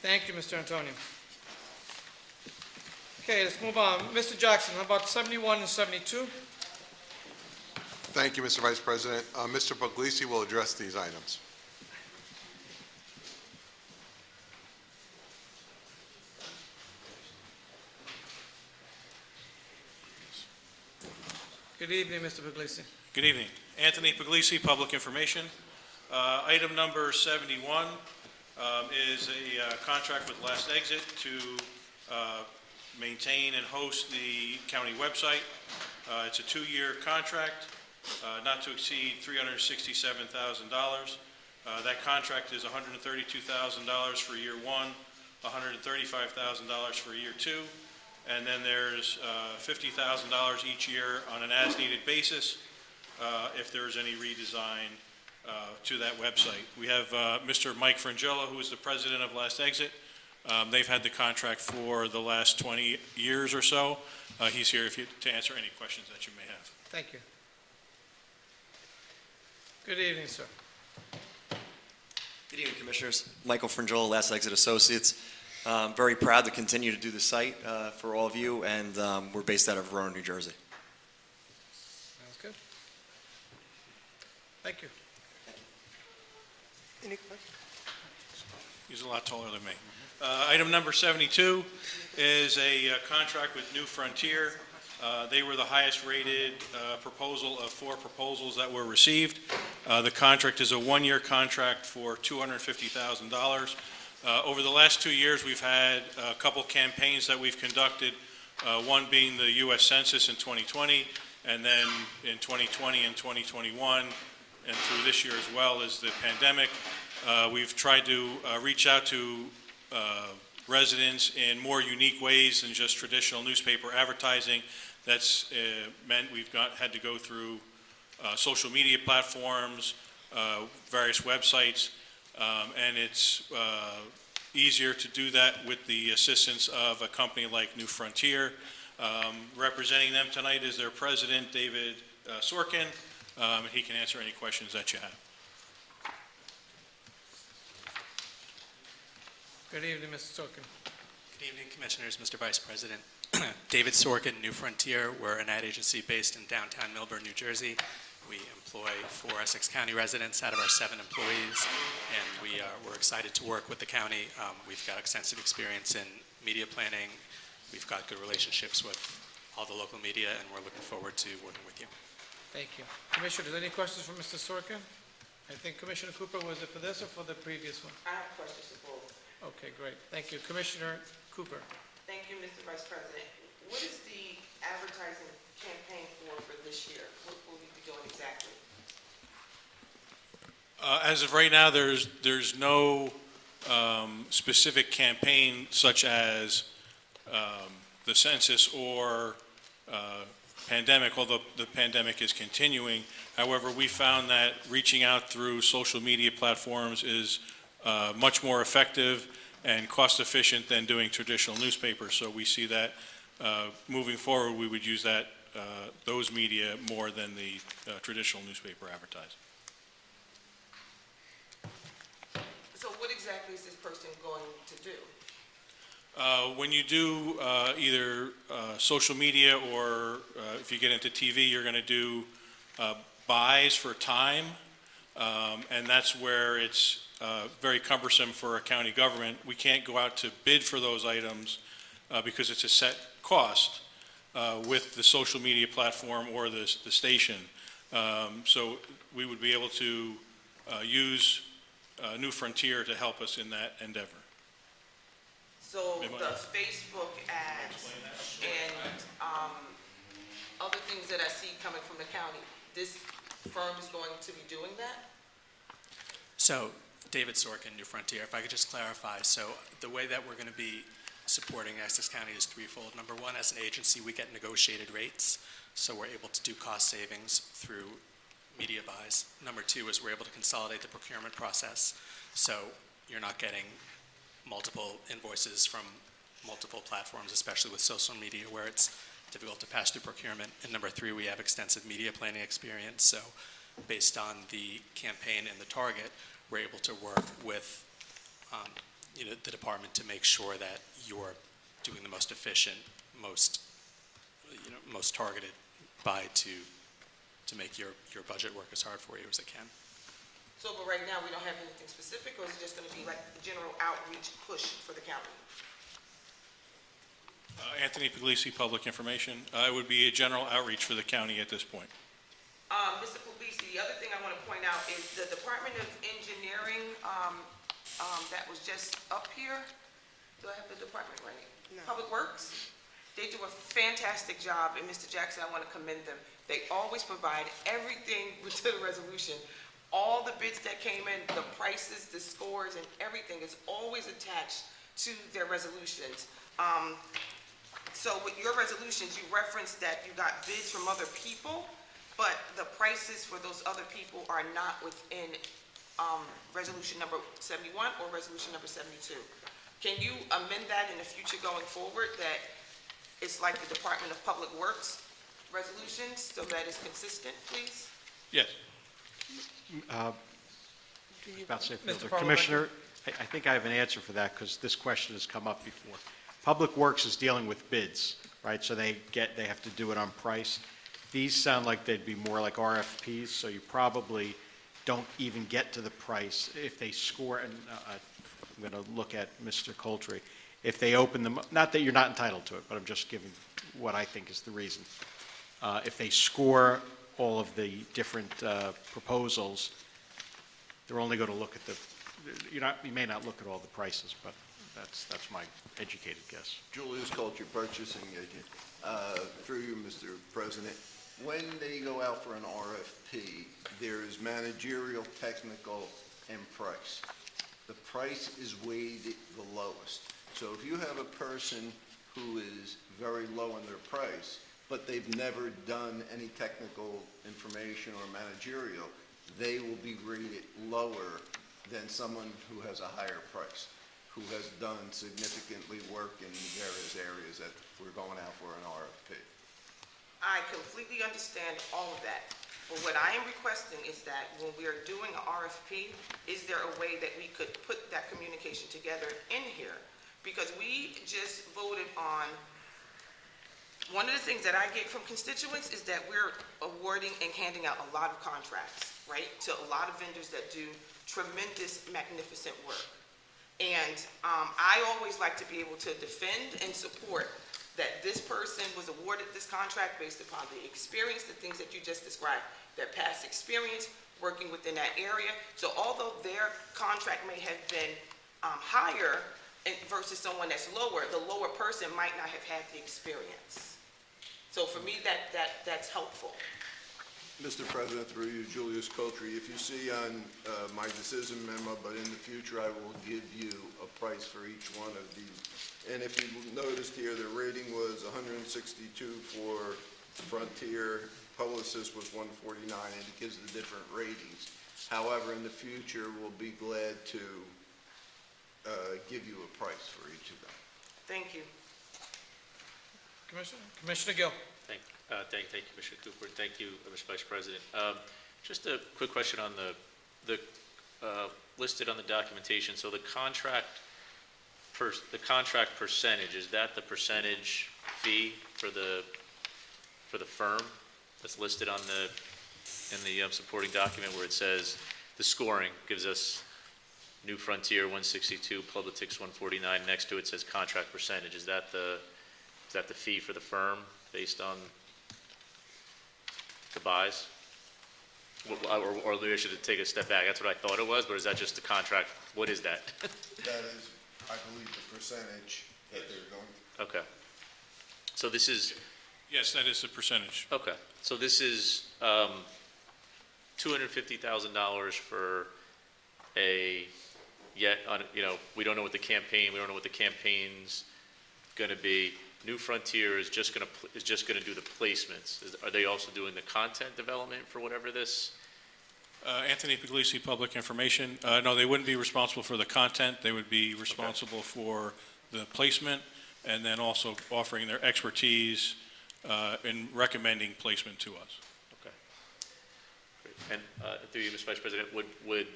Thank you, Mr. Antonio. Okay, let's move on. Mr. Jackson, how about 71 and 72? Thank you, Mr. Vice President. Mr. Puglisi will address these items. Good evening, Mr. Puglisi. Good evening. Anthony Puglisi, Public Information. Item number 71 is a contract with Last Exit to maintain and host the county website. It's a 2-year contract, not to exceed $367,000. That contract is $132,000 for year 1, $135,000 for year 2, and then there's $50,000 each year on an as-needed basis if there's any redesign to that website. We have Mr. Mike Frangella, who is the president of Last Exit. They've had the contract for the last 20 years or so. He's here to answer any questions that you may have. Thank you. Good evening, sir. Good evening, Commissioners. Michael Frangiola, Last Exit Associates. Very proud to continue to do the site for all of you, and we're based out of Verona, New Jersey. Sounds good. Thank you. Any questions? He's a lot taller than me. Item number 72 is a contract with New Frontier. They were the highest rated proposal of 4 proposals that were received. The contract is a 1-year contract for $250,000. Over the last 2 years, we've had a couple campaigns that we've conducted, one being the U.S. Census in 2020 And then in 2020 and 2021, and through this year as well, is the pandemic. We've tried to reach out to residents in more unique ways than just traditional newspaper advertising. That's meant we've had to go through social media platforms, various websites, and it's easier to do that with the assistance of a company like New Frontier. Representing them tonight is their president, David Sorkin, and he can answer any questions that you have. Good evening, Mr. Sorkin. Good evening, Commissioners, Mr. Vice President. David Sorkin, New Frontier. We're an ad agency based in downtown Millburn, New Jersey. We employ 4 Essex County residents out of our 7 employees, and we're excited to work with the county. We've got extensive experience in media planning. We've got good relationships with all the local media, and we're looking forward to working with you. Thank you. Commissioner, any questions for Mr. Sorkin? I think Commissioner Cooper, was it for this or for the previous one? I have questions for both. Okay, great. Thank you. Commissioner Cooper. Thank you, Mr. Vice President. What is the advertising campaign for this year? What will we be doing exactly? As of right now, there's no specific campaign such as the census or pandemic, although the pandemic is continuing. However, we found that reaching out through social media platforms is much more effective and cost efficient than doing traditional newspapers. So we see that moving forward, we would use that those media more than the traditional newspaper advertising. So what exactly is this person going to do? When you do either social media or if you get into TV, you're going to do buys for time, and that's where it's very cumbersome for a county government. We can't go out to bid for those items because it's a set cost with the social media platform or the station. So we would be able to use New Frontier to help us in that endeavor. So the Facebook ads and other things that I see coming from the county, this firm is going to be doing that? So, David Sorkin, New Frontier. If I could just clarify, so the way that we're going to be supporting Essex County is threefold. Number one, as an agency, we get negotiated rates, so we're able to do cost savings through media buys. Number two is we're able to consolidate the procurement process, so you're not getting multiple invoices from multiple platforms, especially with social media where it's difficult to pass through procurement. And number three, we have extensive media planning experience, so based on the campaign and the target, we're able to work with the department to make sure that you're doing the most efficient, most targeted buy to make your budget work as hard for you as it can. So, but right now, we don't have anything specific, or is it just going to be like the general outreach push for the county? Anthony Puglisi, Public Information. It would be a general outreach for the county at this point. Mr. Puglisi, the other thing I want to point out is the Department of Engineering that was just up here. Do I have the department right? No. Public Works. They do a fantastic job, and Mr. Jackson, I want to commend them. They always provide everything to the resolution. All the bids that came in, the prices, the scores, and everything is always attached to their resolutions. So with your resolutions, you referenced that you got bids from other people, but the prices for those other people are not within resolution number 71 or resolution number 72. Can you amend that in the future going forward, that it's like the Department of Public Works resolutions, so that it's consistent, please? Yes. About to say, Mr. Commissioner, I think I have an answer for that because this question has come up before. Public Works is dealing with bids, right? So they have to do it on price. These sound like they'd be more like RFPs, so you probably don't even get to the price if they score. And I'm going to look at Mr. Coltree. If they open them, not that you're not entitled to it, but I'm just giving what I think is the reason. If they score all of the different proposals, they're only going to look at you may not look at all the prices, but that's my educated guess. Julius Culture, purchasing agent. Through you, Mr. President, when they go out for an RFP, there is managerial, technical, and price. The price is weighted the lowest. So if you have a person who is very low in their price, but they've never done any technical information or managerial, they will be rated lower than someone who has a higher price, who has done significantly work in various areas that we're going out for an RFP. I completely understand all of that. But what I am requesting is that when we are doing an RFP, is there a way that we could put that communication together in here? Because we just voted on, one of the things that I get from constituents is that we're awarding and handing out a lot of contracts, right? To a lot of vendors that do tremendous, magnificent work. And I always like to be able to defend and support that this person was awarded this contract based upon the experience, the things that you just described, their past experience working within that area. So although their contract may have been higher versus someone that's lower, the lower person might not have had the experience. So for me, that's helpful. Mr. President, through you, Julius Coultry, if you see on my decision memo, but in the future, I will give you a price for each one of these. And if you noticed here, the rating was 162 for Frontier, Publicis was 149, and it gives the different ratings. However, in the future, we'll be glad to give you a price for each of them. Thank you. Commissioner Gill. Thank you, Commissioner Cooper, and thank you, Mr. Vice President. Just a quick question on the listed on the documentation. So the contract percentage, is that the percentage fee for the firm that's listed on in the supporting document where it says the scoring gives us New Frontier 162, Publicis 149. Next to it says contract percentage. Is that the fee for the firm based on the buys? Or maybe I should take a step back. That's what I thought it was, but is that just the contract? What is that? That is, I believe, the percentage that they're going to. Okay. So this is, Yes, that is the percentage. okay. So this is $250,000 for we don't know what the campaign's going to be. New Frontier is just going to do the placements. Are they also doing the content development for whatever this? Anthony Puglisi, Public Information. No, they wouldn't be responsible for the content. They would be responsible for the placement and then also offering their expertise in recommending placement to us. Okay. Great. And through you, Mr. Vice President, would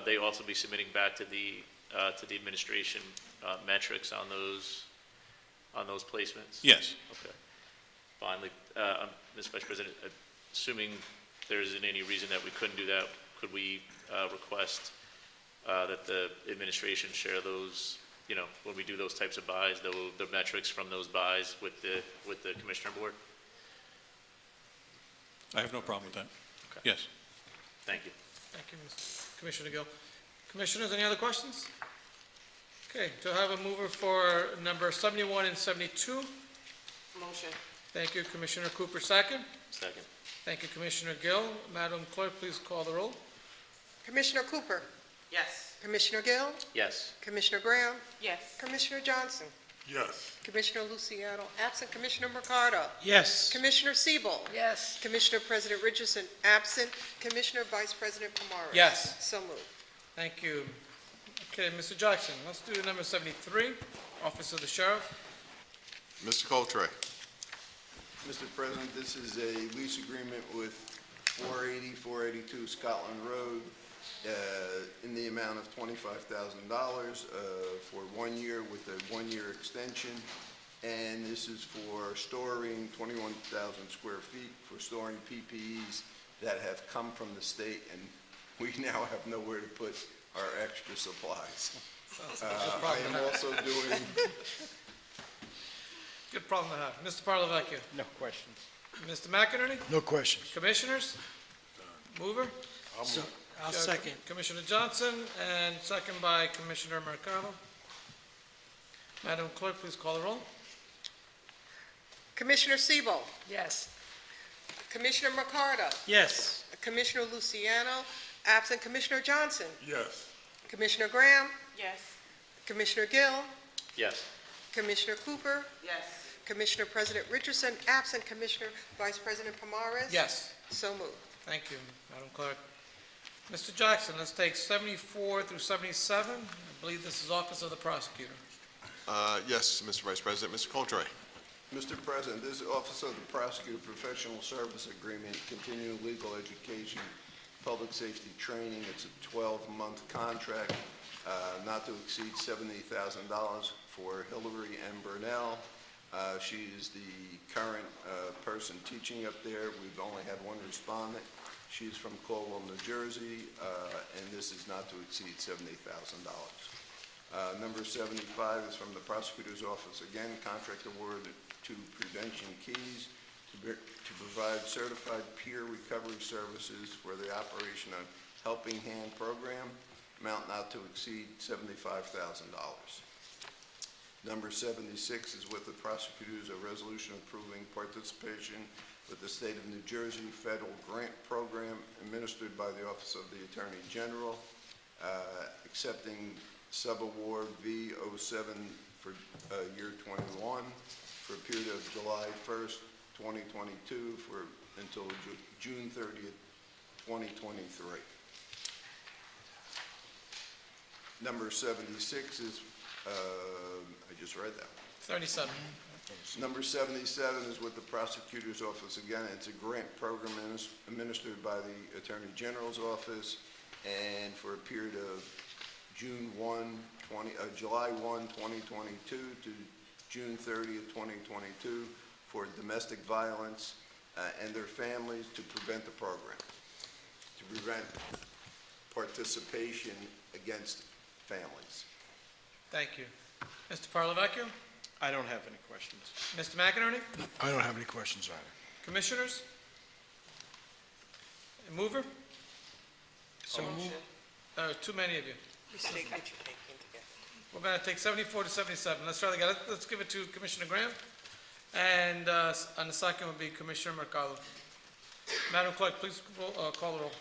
they also be submitting back to the administration metrics on those placements? Yes. Okay. Finally, Mr. Vice President, assuming there isn't any reason that we couldn't do that, could we request that the administration share those, when we do those types of buys, the metrics from those buys with the Commissioner Board? I have no problem with that. Okay. Yes. Thank you. Thank you, Commissioner Gill. Commissioners, any other questions? Okay, do I have a mover for number 71 and 72? Motion. Thank you, Commissioner Cooper, second. Second. Thank you, Commissioner Gill. Madam Clerk, please call the roll. Commissioner Cooper, Yes. Commissioner Gill, Yes. Commissioner Graham, Yes. Commissioner Johnson, Yes. Commissioner Luciano, absent Commissioner Mercado, Yes. Commissioner Siebel, Yes. Commissioner President Richardson, absent, Commissioner Vice President Pomares. Yes. So moved. Thank you. Okay, Mr. Jackson, let's do number 73, Office of the Sheriff. Mr. Coultry. Mr. President, this is a lease agreement with 482 Scotland Road in the amount of $25,000 for 1 year with a 1-year extension. And this is for storing 21,000 square feet for storing PPEs that have come from the state, and we now have nowhere to put our extra supplies. I am also doing Good problem to have. Mr. Parlavecchia. No questions. Mr. McInerney? No questions. Commissioners? Mover? I'll second. Commissioner Johnson, and second by Commissioner Mercado. Madam Clerk, please call the roll. Commissioner Siebel, Yes. Commissioner Mercado? Yes. Commissioner Luciano, absent. Commissioner Johnson? Yes. Commissioner Graham? Yes. Commissioner Gill? Yes. Commissioner Cooper? Yes. Commissioner President Richardson, absent. Commissioner Vice President Pomares? Yes. So moved. Thank you, Madam Clerk. Mr. Jackson, let's take 74 through 77. I believe this is Office of the Prosecutor. Yes, Mr. Vice President. Mr. Coltre. Mr. President, this is Office of the Prosecutor Professional Service Agreement, continuing legal education, public safety training. It's a 12-month contract, not to exceed $70,000 for Hillary M. Burnell. She is the current person teaching up there. We've only had one respondent. She's from Caldwell, New Jersey, and this is not to exceed $70,000. Number 75 is from the Prosecutor's Office. Again, contract award to Prevention Keys to provide certified peer recovery services for the operation of Helping Hand program, amount not to exceed $75,000. Number 76 is with the prosecutors, a resolution approving participation with the State of New Jersey federal grant program administered by the Office of the Attorney General, accepting subaward V07 for year 21 for a period of July 1st, 2022 until June 30th, 2023. Number 76 is, I just read that. 77. Number 77 is with the Prosecutor's Office. Again, it's a grant program administered by the Attorney General's Office, and for a period of July 1, 2022 to June 30th, 2022 for domestic violence and their families to prevent the program, to prevent participation against families. Thank you. Mr. Parlavecchio? I don't have any questions. Mr. McInerney? I don't have any questions either. Commissioners? Mover? So moved. Too many of you. You should take what you're taking together. We're going to take 74 to 77. Let's try to get it. Let's give it to Commissioner Graham. And on the second will be Commissioner Mercado. Madam Clerk, please call the roll.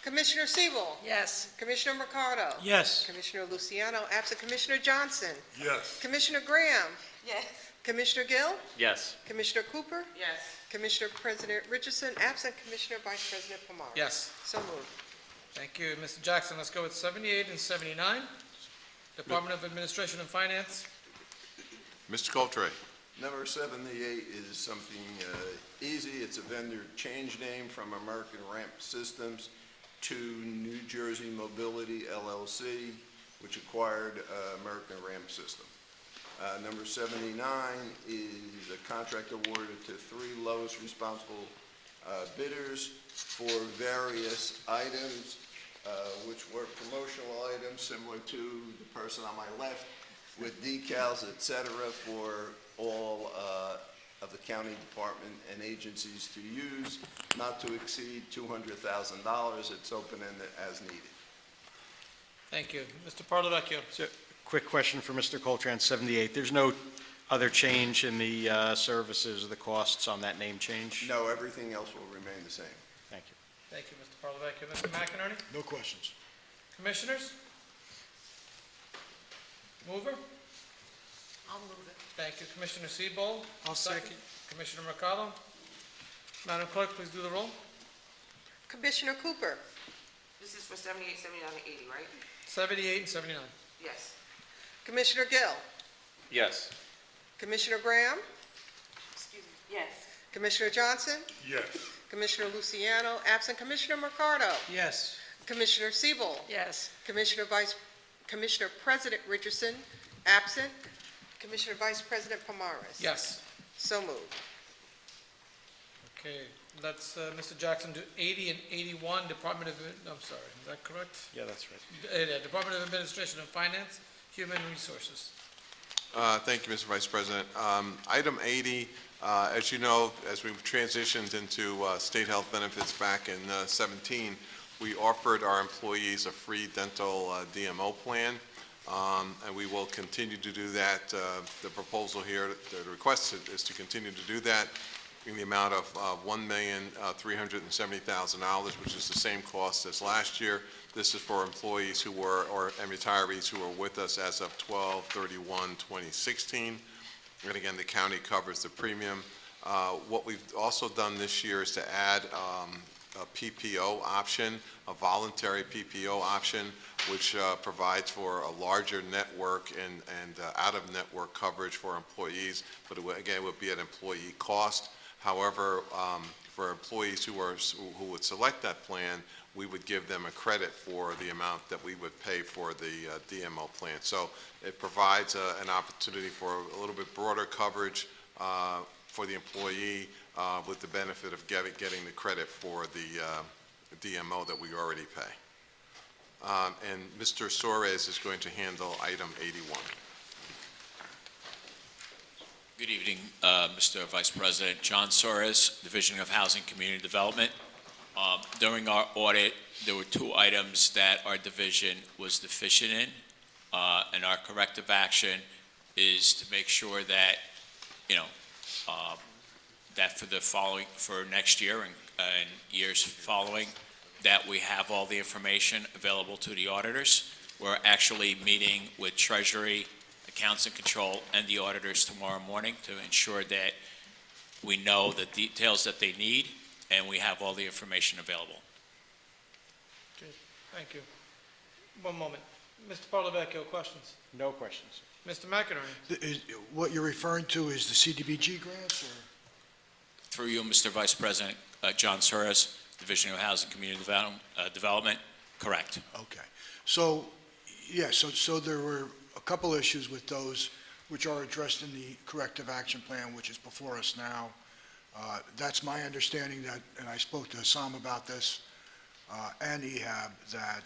Commissioner Siebel? Yes. Commissioner Mercado? Yes. Commissioner Luciano, absent. Commissioner Johnson? Yes. Commissioner Graham? Yes. Commissioner Gill? Yes. Commissioner Cooper? Yes. Commissioner President Richardson, absent. Commissioner Vice President Pomares? Yes. So moved. Thank you. Mr. Jackson, let's go with 78 and 79. Department of Administration and Finance. Mr. Coltre. Number 78 is something easy. It's a vendor change name from American Ramp Systems to New Jersey Mobility LLC, which acquired American Ramp System. Number 79 is a contract awarded to 3 lowest responsible bidders for various items, which were promotional items similar to the person on my left, with decals, et cetera, for all of the county department and agencies to use, not to exceed $200,000. It's open-ended as needed. Thank you. Mr. Parlavecchio. So, quick question for Mr. Coltrane, 78. There's no other change in the services or the costs on that name change? No, everything else will remain the same. Thank you. Thank you, Mr. Parlavecchio. Mr. McInerney. No questions. Commissioners? Mover? I'll move it. Thank you. Commissioner Sebold? I'll second. Commissioner Mercado? Madam Clerk, please do the roll. Commissioner Cooper? This is for 78, 79, and 80, right? 78 and 79. Yes. Commissioner Gill? Yes. Commissioner Graham? Excuse me. Yes. Commissioner Johnson? Yes. Commissioner Luciano, absent. Commissioner Mercado? Yes. Commissioner Siebel? Yes. Commissioner President Richardson, absent. Commissioner Vice President Pomares? Yes. So moved. Okay, let's, Mr. Jackson, do 80 and 81, Department of, I'm sorry, is that correct? Yeah, that's right. Department of Administration and Finance, Human Resources. Thank you, Mr. Vice President. Item 80, as you know, as we've transitioned into state health benefits back in 17, we offered our employees a free dental DMO plan, and we will continue to do that. The proposal here, the request is to continue to do that. in the amount of $1,370,000, which is the same cost as last year. This is for employees who were, and retirees who were with us as of 12/31/2016. And again, the county covers the premium. What we've also done this year is to add a PPO option, a voluntary PPO option, which provides for a larger network and out-of-network coverage for employees, but again, it would be at employee cost. However, for employees who would select that plan, we would give them a credit for the amount that we would pay for the DMO plan. So it provides an opportunity for a little bit broader coverage for the employee with the benefit of getting the credit for the DMO that we already pay. And Mr. Suarez is going to handle item 81. Good evening, Mr. Vice President. John Suarez, Division of Housing Community Development. During our audit, there were 2 items that our division was deficient in, and our corrective action is to make sure that, that for next year and years following, that we have all the information available to the auditors. We're actually meeting with Treasury, Accounts and Control, and the auditors tomorrow morning to ensure that we know the details that they need and we have all the information available. Okay, thank you. One moment. Mr. Parlavecchio, questions? No questions. Mr. McInerney? What you're referring to is the CDBG grants, or? Through you, Mr. Vice President, John Suarez, Division of Housing Community Development, correct. Okay. So, yeah, so there were a couple issues with those which are addressed in the corrective action plan, which is before us now. That's my understanding that, and I spoke to Hassan about this, and EHAB, that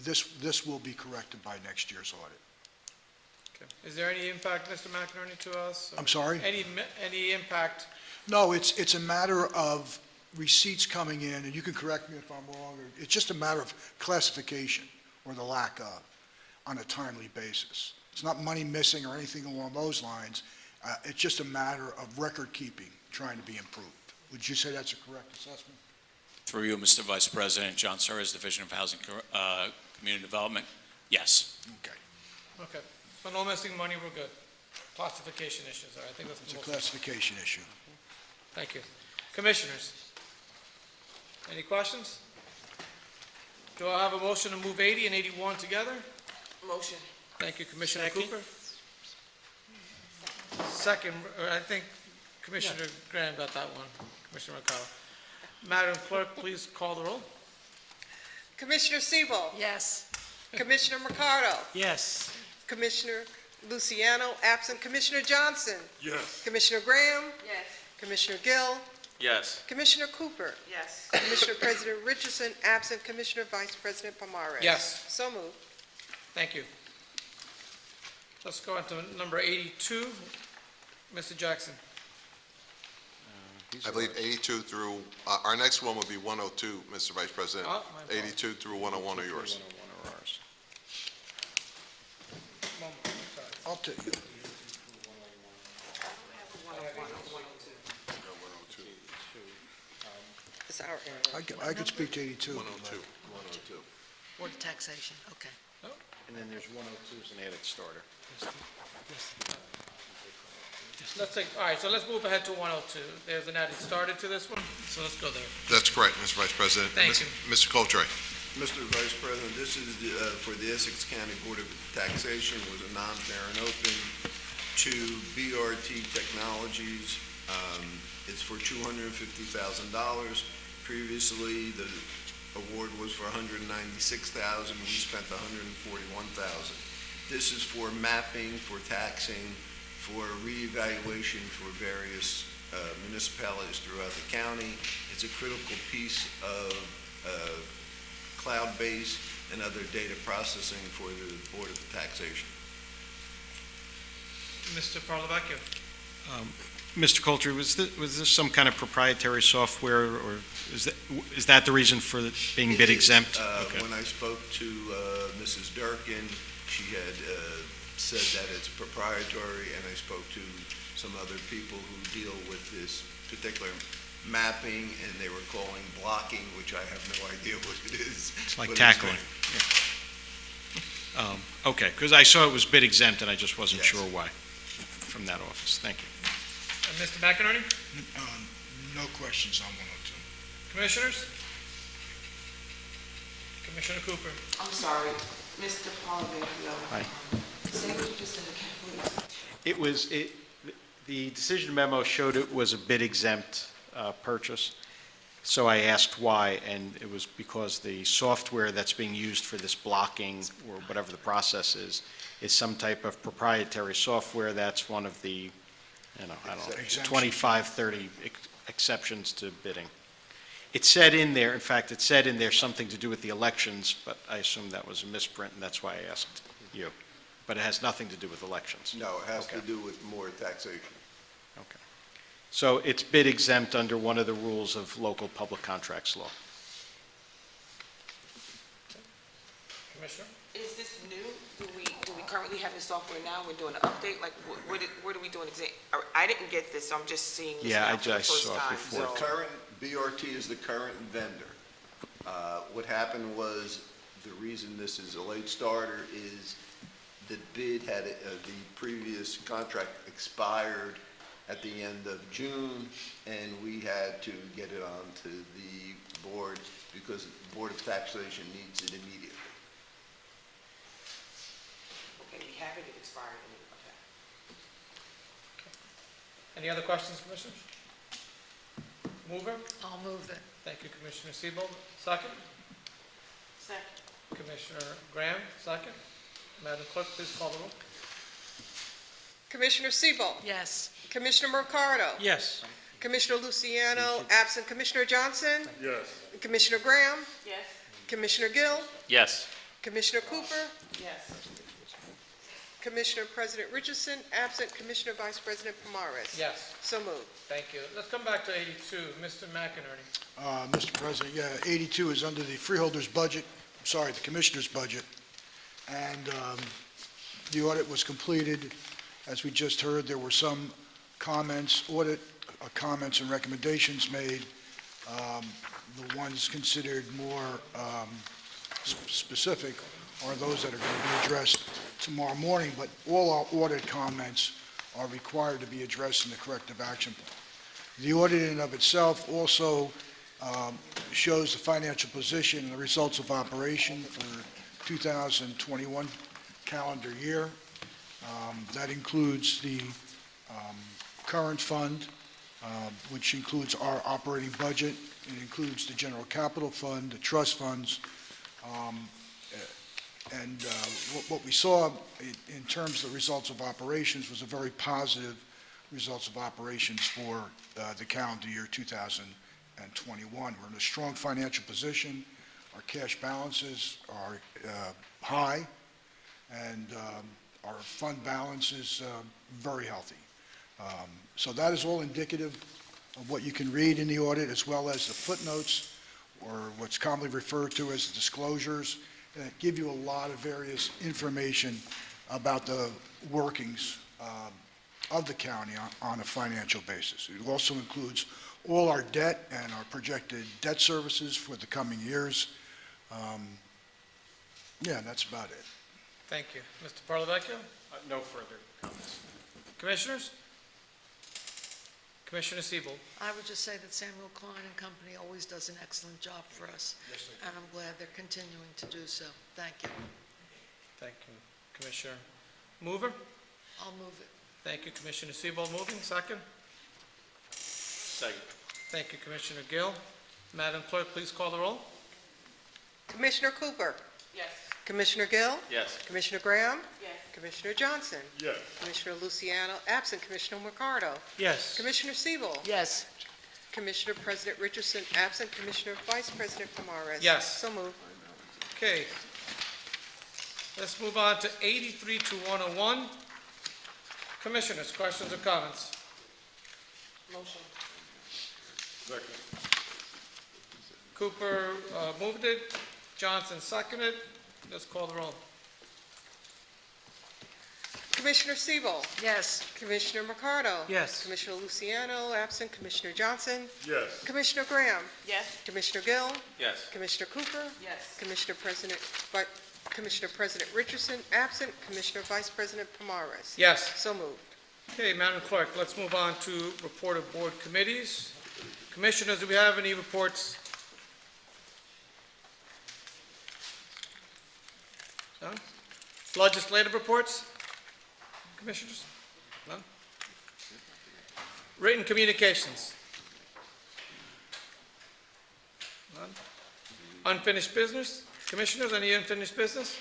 this will be corrected by next year's audit. Okay. Is there any impact, Mr. McInerney, to us? I'm sorry? Any impact? No, it's a matter of receipts coming in, and you can correct me if I'm wrong, or it's just a matter of classification, or the lack of, on a timely basis. It's not money missing or anything along those lines. It's just a matter of record keeping, trying to be improved. Would you say that's a correct assessment? Through you, Mr. Vice President, John Suarez, Division of Housing Community Development, yes. Okay. Okay. So no missing money, we're good. Classification issues, all right, I think that's It's the a most. classification issue. Thank you. Commissioners, any questions? Do I have a motion to move 80 and 81 together? Motion. Thank you, Commissioner Cooper. Second, I think Commissioner Graham got that one, Commissioner Mercado. Madam Clerk, please call the roll. Commissioner Siebel. Yes. Commissioner Mercado. Yes. Commissioner Luciano, absent. Commissioner Johnson. Yes. Commissioner Graham. Yes. Commissioner Gill. Yes. Commissioner Cooper. Yes. Commissioner President Richardson, absent. Commissioner Vice President Pomares. Yes. So moved. Thank you. Let's go on to number 82. Mr. Jackson. I believe 82 through, our next one would be 102, Mr. Vice President. Oh, my apologies. 82 through 101 are yours. I'll take it. It's our area. I could speak to 82. 102. Board of Taxation, okay. And then there's 102 as an added starter. Let's take, all right, so let's move ahead to 102. There's an added starter to this one, so let's go there. That's correct, Mr. Vice President. Thank you. Mr. Coltre. Mr. Vice President, this is for the Essex County Board of Taxation, was a non-parent open to BRT Technologies. It's for $250,000. Previously, the award was for $196,000. We spent $141,000. This is for mapping, for taxing, for reevaluation for various municipalities throughout the county. It's a critical piece of cloud-based and other data processing for the Board of Taxation. Mr. Parlavecchio. Mr. Coulter, was this some kind of proprietary software, or is that the reason for it being bid exempt? Okay. When I spoke to Mrs. Durkin, she had said that it's proprietary, and I spoke to some other people who deal with this particular mapping, and they were calling blocking, which I have no idea what it is. It's like but tackling. Okay, because I saw it was bid exempt, and I just wasn't Yes. sure why, from that office. Thank you. Mr. McInerney? No questions on 102. Commissioners? Commissioner Cooper? I'm sorry, Mr. Polavecchio. Hi. Say what you just said again, please. It was, the decision memo showed it was a bid exempt purchase, so I asked why, and it was because the software that's being used for this blocking, or whatever the process is some type of proprietary software that's one of the, I don't know, Exemptions. 25, 30 exceptions to bidding. It said in there, in fact, it said in there something to do with the elections, but I assume that was a misprint, and that's why I asked you. But it has nothing to do with elections. No, it has to Okay. do with more taxation. Okay. So it's bid exempt under one of the rules of local public contracts law. Commissioner? Is this new? Do we currently have this software now? We're doing an update? Like, what are we doing exactly? I didn't get this, so I'm just seeing this Yeah, now for the I first saw it time. before. The So, current, BRT is the current vendor. What happened was, the reason this is a late starter is the bid had, the previous contract expired at the end of June, and we had to get it onto the board because the Board of Taxation needs it immediately. okay, we have it expired. Okay. Any other questions, Commissioners? Mover? I'll move it. Thank you, Commissioner Siebold. Second? Second. Commissioner Graham, second. Madam Clerk, please call the roll. Commissioner Siebold? Yes. Commissioner Mercado? Yes. Commissioner Luciano, absent Commissioner Johnson? Yes. Commissioner Graham? Yes. Commissioner Gill? Yes. Commissioner Cooper? Yes. Commissioner President Richardson, absent Commissioner Vice President Pomares? Yes, So moved. thank you. Let's come back to 82. Mr. McInerney. Mr. President, 82 is under the freeholder's budget, the commissioner's budget, and the audit was completed. As we just heard, there were some comments, comments and recommendations made. The ones considered more specific are those that are going to be addressed tomorrow morning, but all our audit comments are required to be addressed in the corrective action plan. The audit in and of itself also shows the financial position and the results of operation for 2021 calendar year. That includes the current fund, which includes our operating budget. It includes the general capital fund, the trust funds, and what we saw in terms of the results of operations was a very positive results of operations for the calendar year 2021. We're in a strong financial position. Our cash balances are high, and our fund balance is very healthy. So that is all indicative of what you can read in the audit, as well as the footnotes, or what's commonly referred to as disclosures, that give you a lot of various information about the workings of the county on a financial basis. It also includes all our debt and our projected debt services for the coming years. That's about it. Thank you. Mr. Parlavecchio? No further comments. Commissioners? Commissioner Siebold? I would just say that Samuel Klein and Company always does an excellent job for us, and I'm glad they're continuing to do so. Thank you. Thank you. Commissioner Mover? I'll move it. Thank you, Commissioner Siebold. Moving, second. Second. Thank you, Commissioner Gill. Madam Clerk, please call the roll. Commissioner Cooper? Yes. Commissioner Gill? Yes. Commissioner Graham? Yes. Commissioner Johnson? Yes. Commissioner Luciano, absent Commissioner Mercado? Yes. Commissioner Siebold? Yes. Commissioner President Richardson, absent Commissioner Vice President Pomares? Yes. So moved. Okay. Let's move on to 83 to 101. Commissioners, questions or comments? Motion. Second. Cooper moved it. Johnson seconded. Let's call the roll. Commissioner Siebel. Yes. Commissioner Mercado. Yes. Commissioner Luciano, absent. Commissioner Johnson. Yes. Commissioner Graham. Yes. Commissioner Gill. Yes. Commissioner Cooper. Yes. Commissioner President Richardson, absent. Commissioner Vice President Pomares. Yes. So moved. Okay, Madam Clerk, let's move on to report of board committees. Commissioners, do we have any reports? None? Legislative reports? Commissioners? None? Written communications? None? Unfinished business? Commissioners, any unfinished business?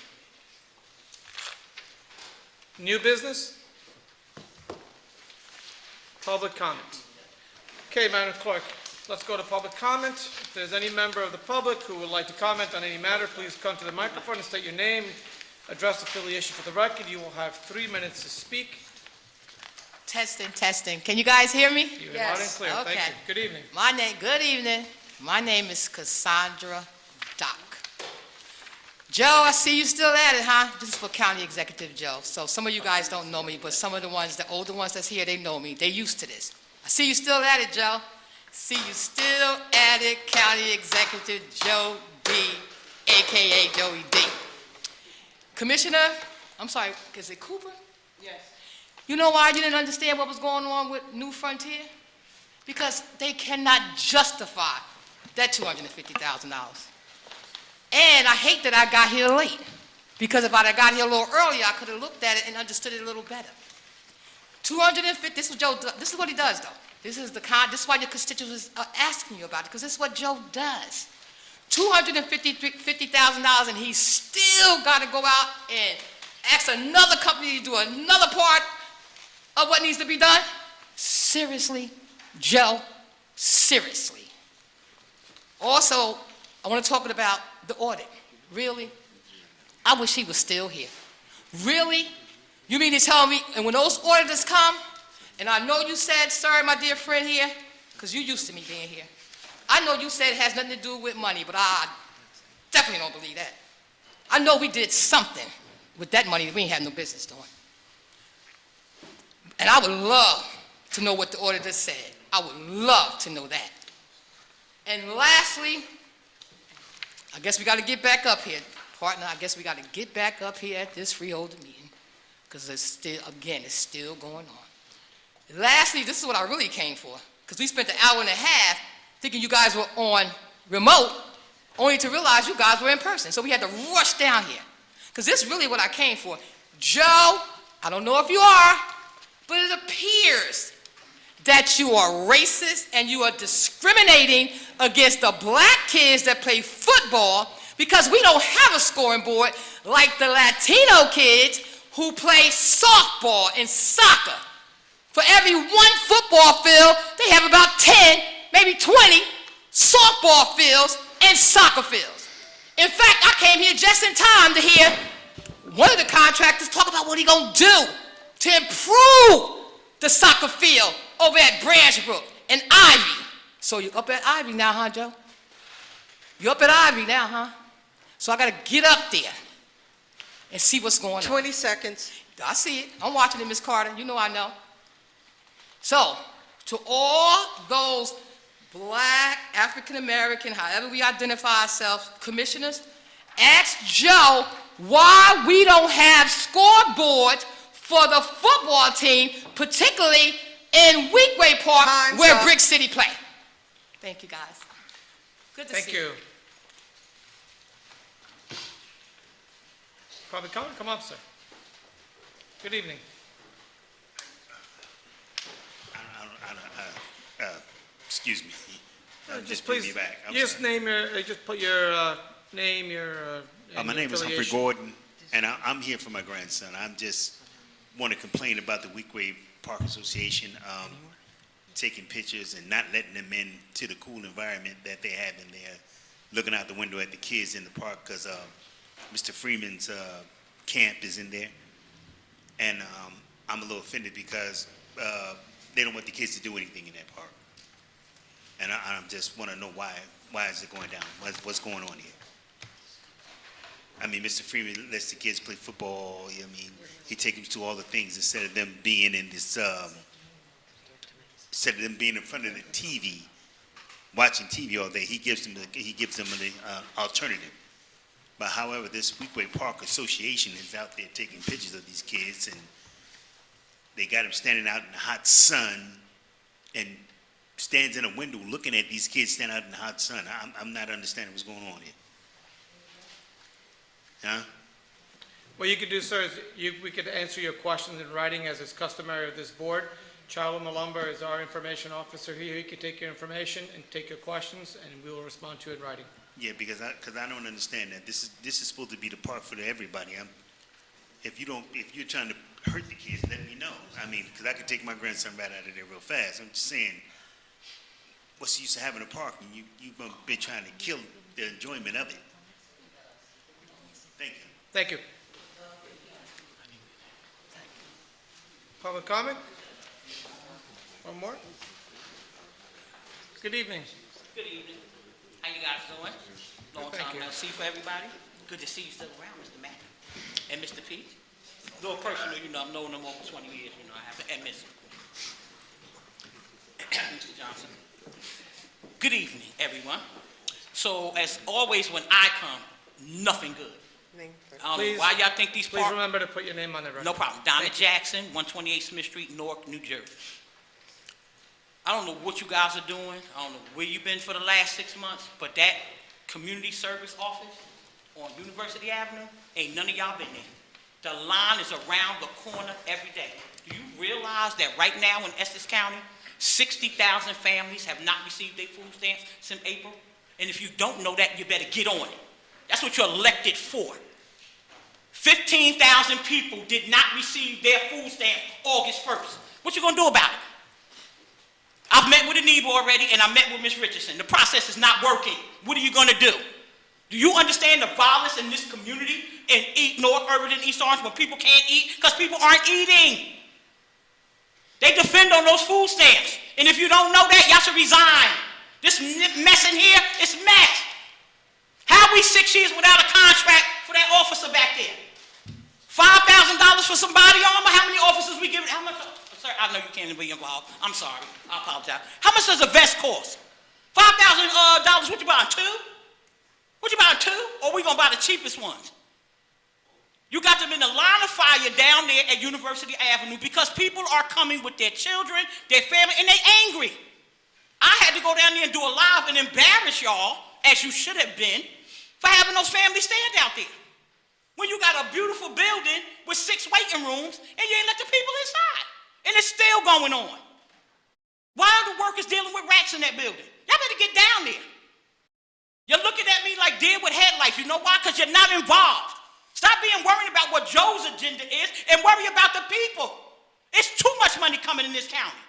New business? Public comment. Okay, Madam Clerk, let's go to public comment. If there's any member of the public who would like to comment on any matter, please come to the microphone and state your name, address, affiliation for the record. You will have 3 minutes to speak. Testing. Can you guys hear me? You are loud and clear. Thank you. Good evening. Good evening. My name is Cassandra Dock. Joe, I see you still at it, huh? This is for County Executive Joe. So some of you guys don't know me, but some of the ones, the older ones that's here, they know me. They're used to this. I see you still at it, Joe. See you still at it, County Executive Joe D, a.k.a. Joey D. Commissioner, I'm sorry, is it Cooper? Yes. You know why you didn't understand what was going on with New Frontier? Because they cannot justify that $250,000. And I hate that I got here late, because if I'd have got here a little earlier, I could have looked at it and understood it a little better. 250, this is what he does, though. This is why your constituents are asking you about it, because this is what Joe does. $250,000, and he's still got to go out and ask another company to do another part of what needs to be done? Seriously, Joe, seriously. Also, I want to talk about the audit. Really? I wish he was still here. Really? You mean to tell me, and when those auditors come, and I know you said, sorry, my dear friend here, because you used to me being here. I know you said it has nothing to do with money, but I definitely don't believe that. I know we did something with that money that we ain't had no business doing. And I would love to know what the auditor said. I would love to know that. And lastly, I guess we got to get back up here, partner. I guess we got to get back up here at this freeholder meeting, because it's still going on. And lastly, this is what I really came for, because we spent an hour and a half thinking you guys were on remote, only to realize you guys were in person. So we had to rush down here, because this is really what I came for. Joe, I don't know if you are, but it appears that you are racist and you are discriminating against the black kids that play football, because we don't have a scoring board like the Latino kids who play softball and soccer. For every one football field, they have about 10, maybe 20 softball fields and soccer fields. In fact, I came here just in time to hear one of the contractors talk about what he's going to do to improve the soccer field over at Branchbrook and Ivy. So you're up at Ivy now, huh, Joe? You're up at Ivy now, huh? So I got to get up there and see what's going on. 20 seconds. I see it. I'm watching it, Miss Carter. You know I know. So, to all those black, African-American, however we identify ourselves, commissioners, ask Joe why we don't have scoreboards for the football team, particularly in Weekway Park, where Brick City play. Thank you, guys. Good to see you. Thank you. Public comment, come up, sir. Good evening. Excuse me. Just bring please, me back. I'm just sorry. just put your name, your My name is Humphrey affiliation. Gordon, and I'm here for my grandson. I'm just want to complain about the Weekway Park Association taking pictures and not letting them in to the cool environment that they have in there, looking out the window at the kids in the park, because Mr. Freeman's camp is in there, and I'm a little offended because they don't want the kids to do anything in that park. And I just want to know why is it going down? What's going on here? I mean, Mr. Freeman lets the kids play football. I mean, he takes them to all the things instead of them being in this, instead of them being in front of the TV, watching TV all day. He gives them the alternative. But however, this Weekway Park Association is out there taking pictures of these kids, and they got them standing out in the hot sun, and stands in a window looking at these kids stand out in the hot sun. I'm not understanding what's going on here. Huh? What you could do, sir, is we could answer your questions in writing as is customary of this board. Charlo Malumber is our information officer here. He could take your information and take your questions, and we will respond to it in writing. Yeah, because I don't understand that. This is supposed to be the park for everybody. If you're trying to hurt the kids, let me know. I mean, because I could take my grandson right out of there real fast. I'm just saying, what's the use of having a park when you're going to be trying to kill the enjoyment of it? Thank you. Thank you. Public comment? One more? Good evening. Good evening. How you guys doing? Long Thank time you. no see for everybody. Good to see you still around, Mr. Mack. And Mr. P. Though personally, I've known them over 20 years, I have to admit. Mr. Johnson. Good evening, everyone. So, as always, when I come, nothing good. I don't know why y'all think these Please remember to put your name on the record. No problem. Donna Jackson, 128 Smith Street, Newark, New Jersey. I don't know what you guys are doing. I don't know where you've been for the last 6 months, but that community service office on University Avenue, ain't none of y'all been there. The line is around the corner every day. Do you realize that right now in Essex County, 60,000 families have not received their food stamps since April? And if you don't know that, you better get on it. That's what you're elected for. 15,000 people did not receive their food stamps August 1st. What you gonna do about it? I've met with Anibal already, and I met with Ms. Richardson. The process is not working. What are you gonna do? Do you understand the violence in this community in North Irving and East Orange when people can't eat? Because people aren't eating. They defend on those food stamps. And if you don't know that, y'all should resign. This mess in here is mess. How are we 6 years without a contract for that officer back there? $5,000 for some body armor? How many officers we giving? How much? Sir, I know you can't be involved. I'm sorry. I apologize. How much does a vest cost? $5,000. What you buying, two? What you buying, two? Or we gonna buy the cheapest ones? You got them in the line of fire down there at University Avenue because people are coming with their children, their family, and they angry. I had to go down there and do a live and embarrass y'all, as you should have been, for having those families stand out there. When you got a beautiful building with 6 waiting rooms and you ain't let the people inside. And it's still going on. Why are the workers dealing with rats in that building? Y'all better get down there. You're looking at me like deer with headlights. You know why? Because you're not involved. Stop being worried about what Joe's agenda is and worry about the people. It's too much money coming in this county.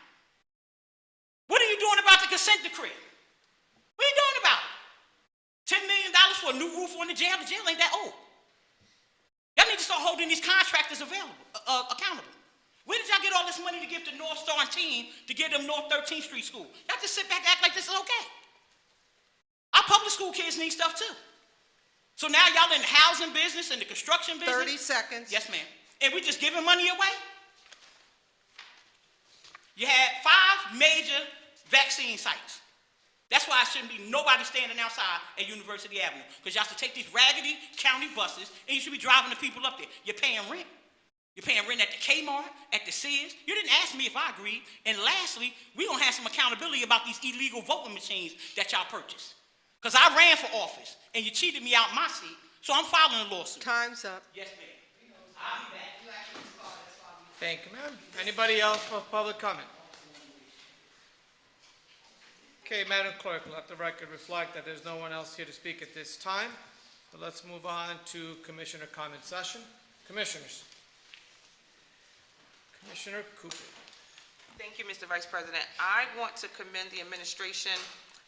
What are you doing about the consent decree? What are you doing about it? $10 million for a new roof on the jail? The jail ain't that old. Y'all need to start holding these contractors accountable. Where did y'all get all this money to give to North Star and team to give them North 13th Street School? Y'all just sit back and act like this is okay. Our public school kids need stuff too. So now y'all in the housing business and the construction business? 30 seconds. Yes, ma'am. And we just giving money away? You had 5 major vaccine sites. That's why I shouldn't be nobody standing outside at University Avenue. Because y'all should take these raggedy county buses and you should be driving the people up there. You're paying rent. You're paying rent at the Kmart, at the Sears. You didn't ask me if I agreed. And lastly, we're going to have some accountability about these illegal voting machines that y'all purchased. Because I ran for office, and you cheated me out my seat, so I'm filing a lawsuit. Time's up. Yes, ma'am. I'll be back. Thank you, ma'am. Anybody else for public comment? Okay, Madam Clerk, let the record reflect that there's no one else here to speak at this time. But let's move on to Commissioner comment session. Commissioners. Commissioner Cooper. Thank you, Mr. Vice President. I want to commend the administration,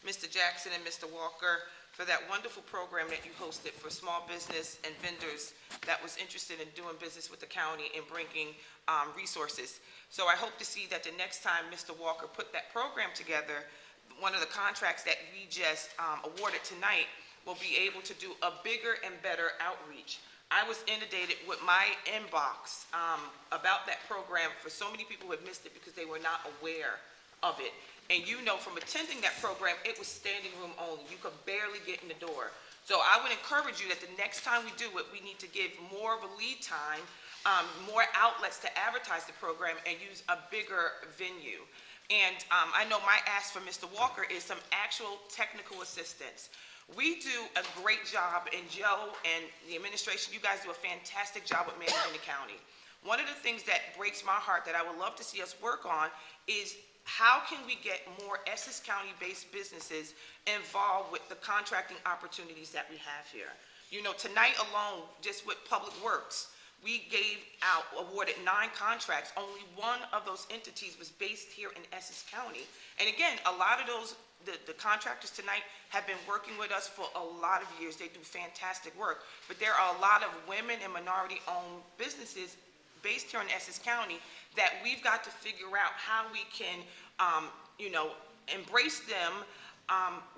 Mr. Jackson and Mr. Walker, for that wonderful program that you hosted for small business and vendors that was interested in doing business with the county and bringing resources. So I hope to see that the next time Mr. Walker put that program together, one of the contracts that we just awarded tonight will be able to do a bigger and better outreach. I was inundated with my inbox about that program for so many people who had missed it because they were not aware of it. And you know, from attending that program, it was standing room only. You could barely get in the door. So I would encourage you that the next time we do it, we need to give more of a lead time, more outlets to advertise the program and use a bigger venue. And I know my ask for Mr. Walker is some actual technical assistance. We do a great job, and Joe and the administration, you guys do a fantastic job with managing the county. One of the things that breaks my heart that I would love to see us work on is how can we get more Essex County-based businesses involved with the contracting opportunities that we have here? You know, tonight alone, just with Public Works, we awarded 9 contracts. Only one of those entities was based here in Essex County. And again, a lot of those, the contractors tonight have been working with us for a lot of years. They do fantastic work. But there are a lot of women and minority-owned businesses based here in Essex County that we've got to figure out how we can, you know, embrace them,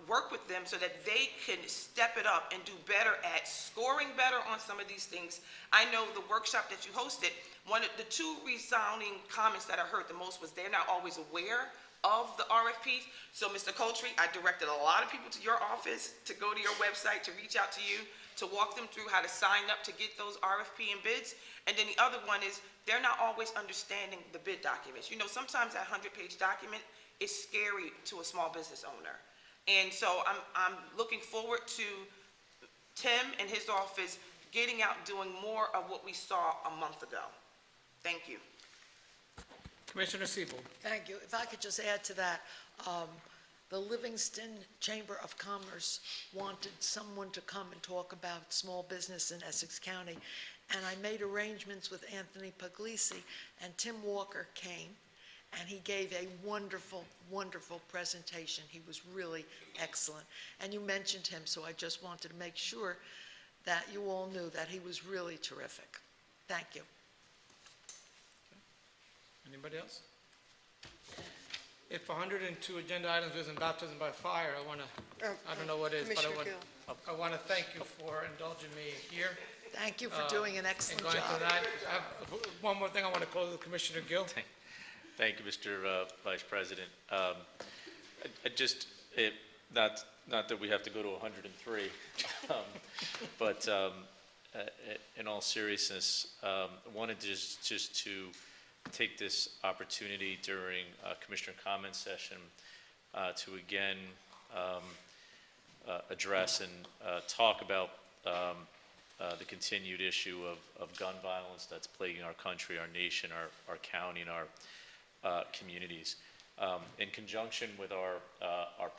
work with them so that they can step it up and do better at scoring better on some of these things. I know the workshop that you hosted, one of the 2 resounding comments that I heard the most was they're not always aware of the RFPs. So Mr. Coltree, I directed a lot of people to your office to go to your website, to reach out to you, to walk them through how to sign up to get those RFP and bids. And then the other one is they're not always understanding the bid documents. You know, sometimes that 100-page document is scary to a small business owner. And so I'm looking forward to Tim and his office getting out, doing more of what we saw a month ago. Thank you. Commissioner Siebel. Thank you. If I could just add to that, the Livingston Chamber of Commerce wanted someone to come and talk about small business in Essex County, and I made arrangements with Anthony Puglisi, and Tim Walker came, and he gave a wonderful, wonderful presentation. He was really excellent. And you mentioned him, so I just wanted to make sure that you all knew that he was really terrific. Thank you. Anybody else? If 102 agenda items isn't baptism by fire, I don't know what is, but I want to thank you for indulging me here. Thank you for doing an excellent and going job. through that. I have one more thing I want to close with Commissioner Gill. Thank you, Mr. Vice President. Not that we have to go to 103, but in all seriousness, I wanted just to take this opportunity during Commissioner comment session to again address and talk about the continued issue of gun violence that's plaguing our country, our nation, our county, and our communities. In conjunction with our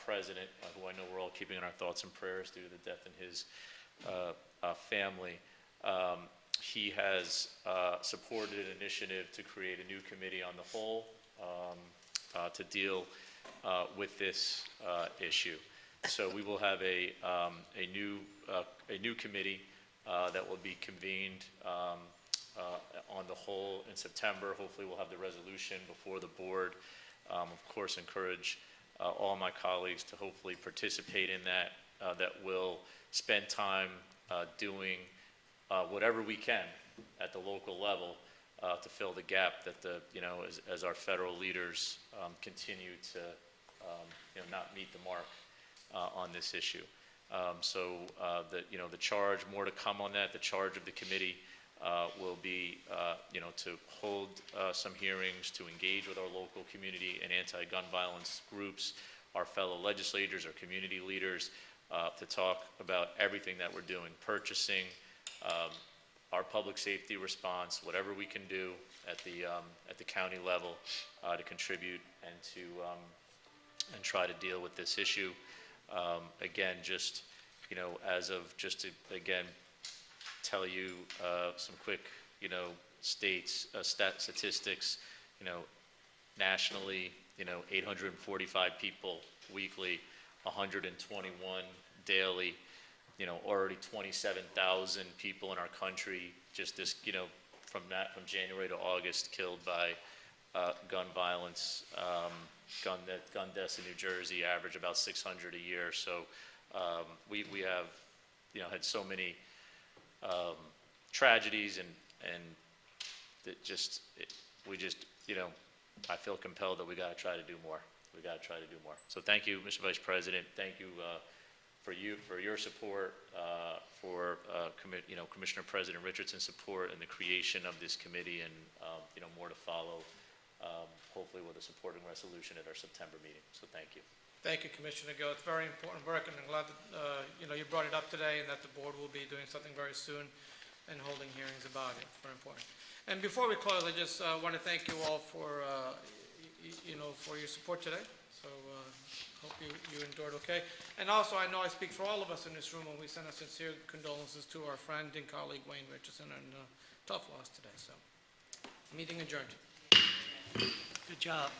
president, who I know we're all keeping in our thoughts and prayers due to the death in his family, he has supported an initiative to create a new committee on the whole to deal with this issue. So we will have a new committee that will be convened on the whole in September. Hopefully we'll have the resolution before the board. Of course, encourage all my colleagues to hopefully participate in that, that will spend time doing whatever we can at the local level to fill the gap that as our federal leaders continue to not meet the mark on this issue. So the charge, more to come on that. The charge of the committee will be to hold some hearings, to engage with our local community and anti-gun violence groups, our fellow legislators, our community leaders, to talk about everything that we're doing, purchasing, our public safety response, whatever we can do at the county level to contribute and to and try to deal with this issue. Again, just just to again tell you some quick statistics. Nationally, 845 people weekly, 121 daily. Already 27,000 people in our country just this, from January to August killed by gun violence, gun deaths in New Jersey average about 600 a year. So We have, had so many tragedies and that just, I feel compelled that we got to try to do more. We got to try to do more. So thank you, Mr. Vice President. Thank you for your support, Commissioner President Richardson's support in the creation of this committee, and more to follow, hopefully with a supporting resolution at our September meeting. So thank you. Thank you, Commissioner Gill. It's very important work, and I'm glad that, you brought it up today, and that the board will be doing something very soon and holding hearings about it. Very important. And before we close, I just want to thank you all for, for your support today. So hope you endured okay. And also, I know I speak for all of us in this room when we send our sincere condolences to our friend and colleague Wayne Richardson, and tough loss today. So, meeting adjourned. Good job.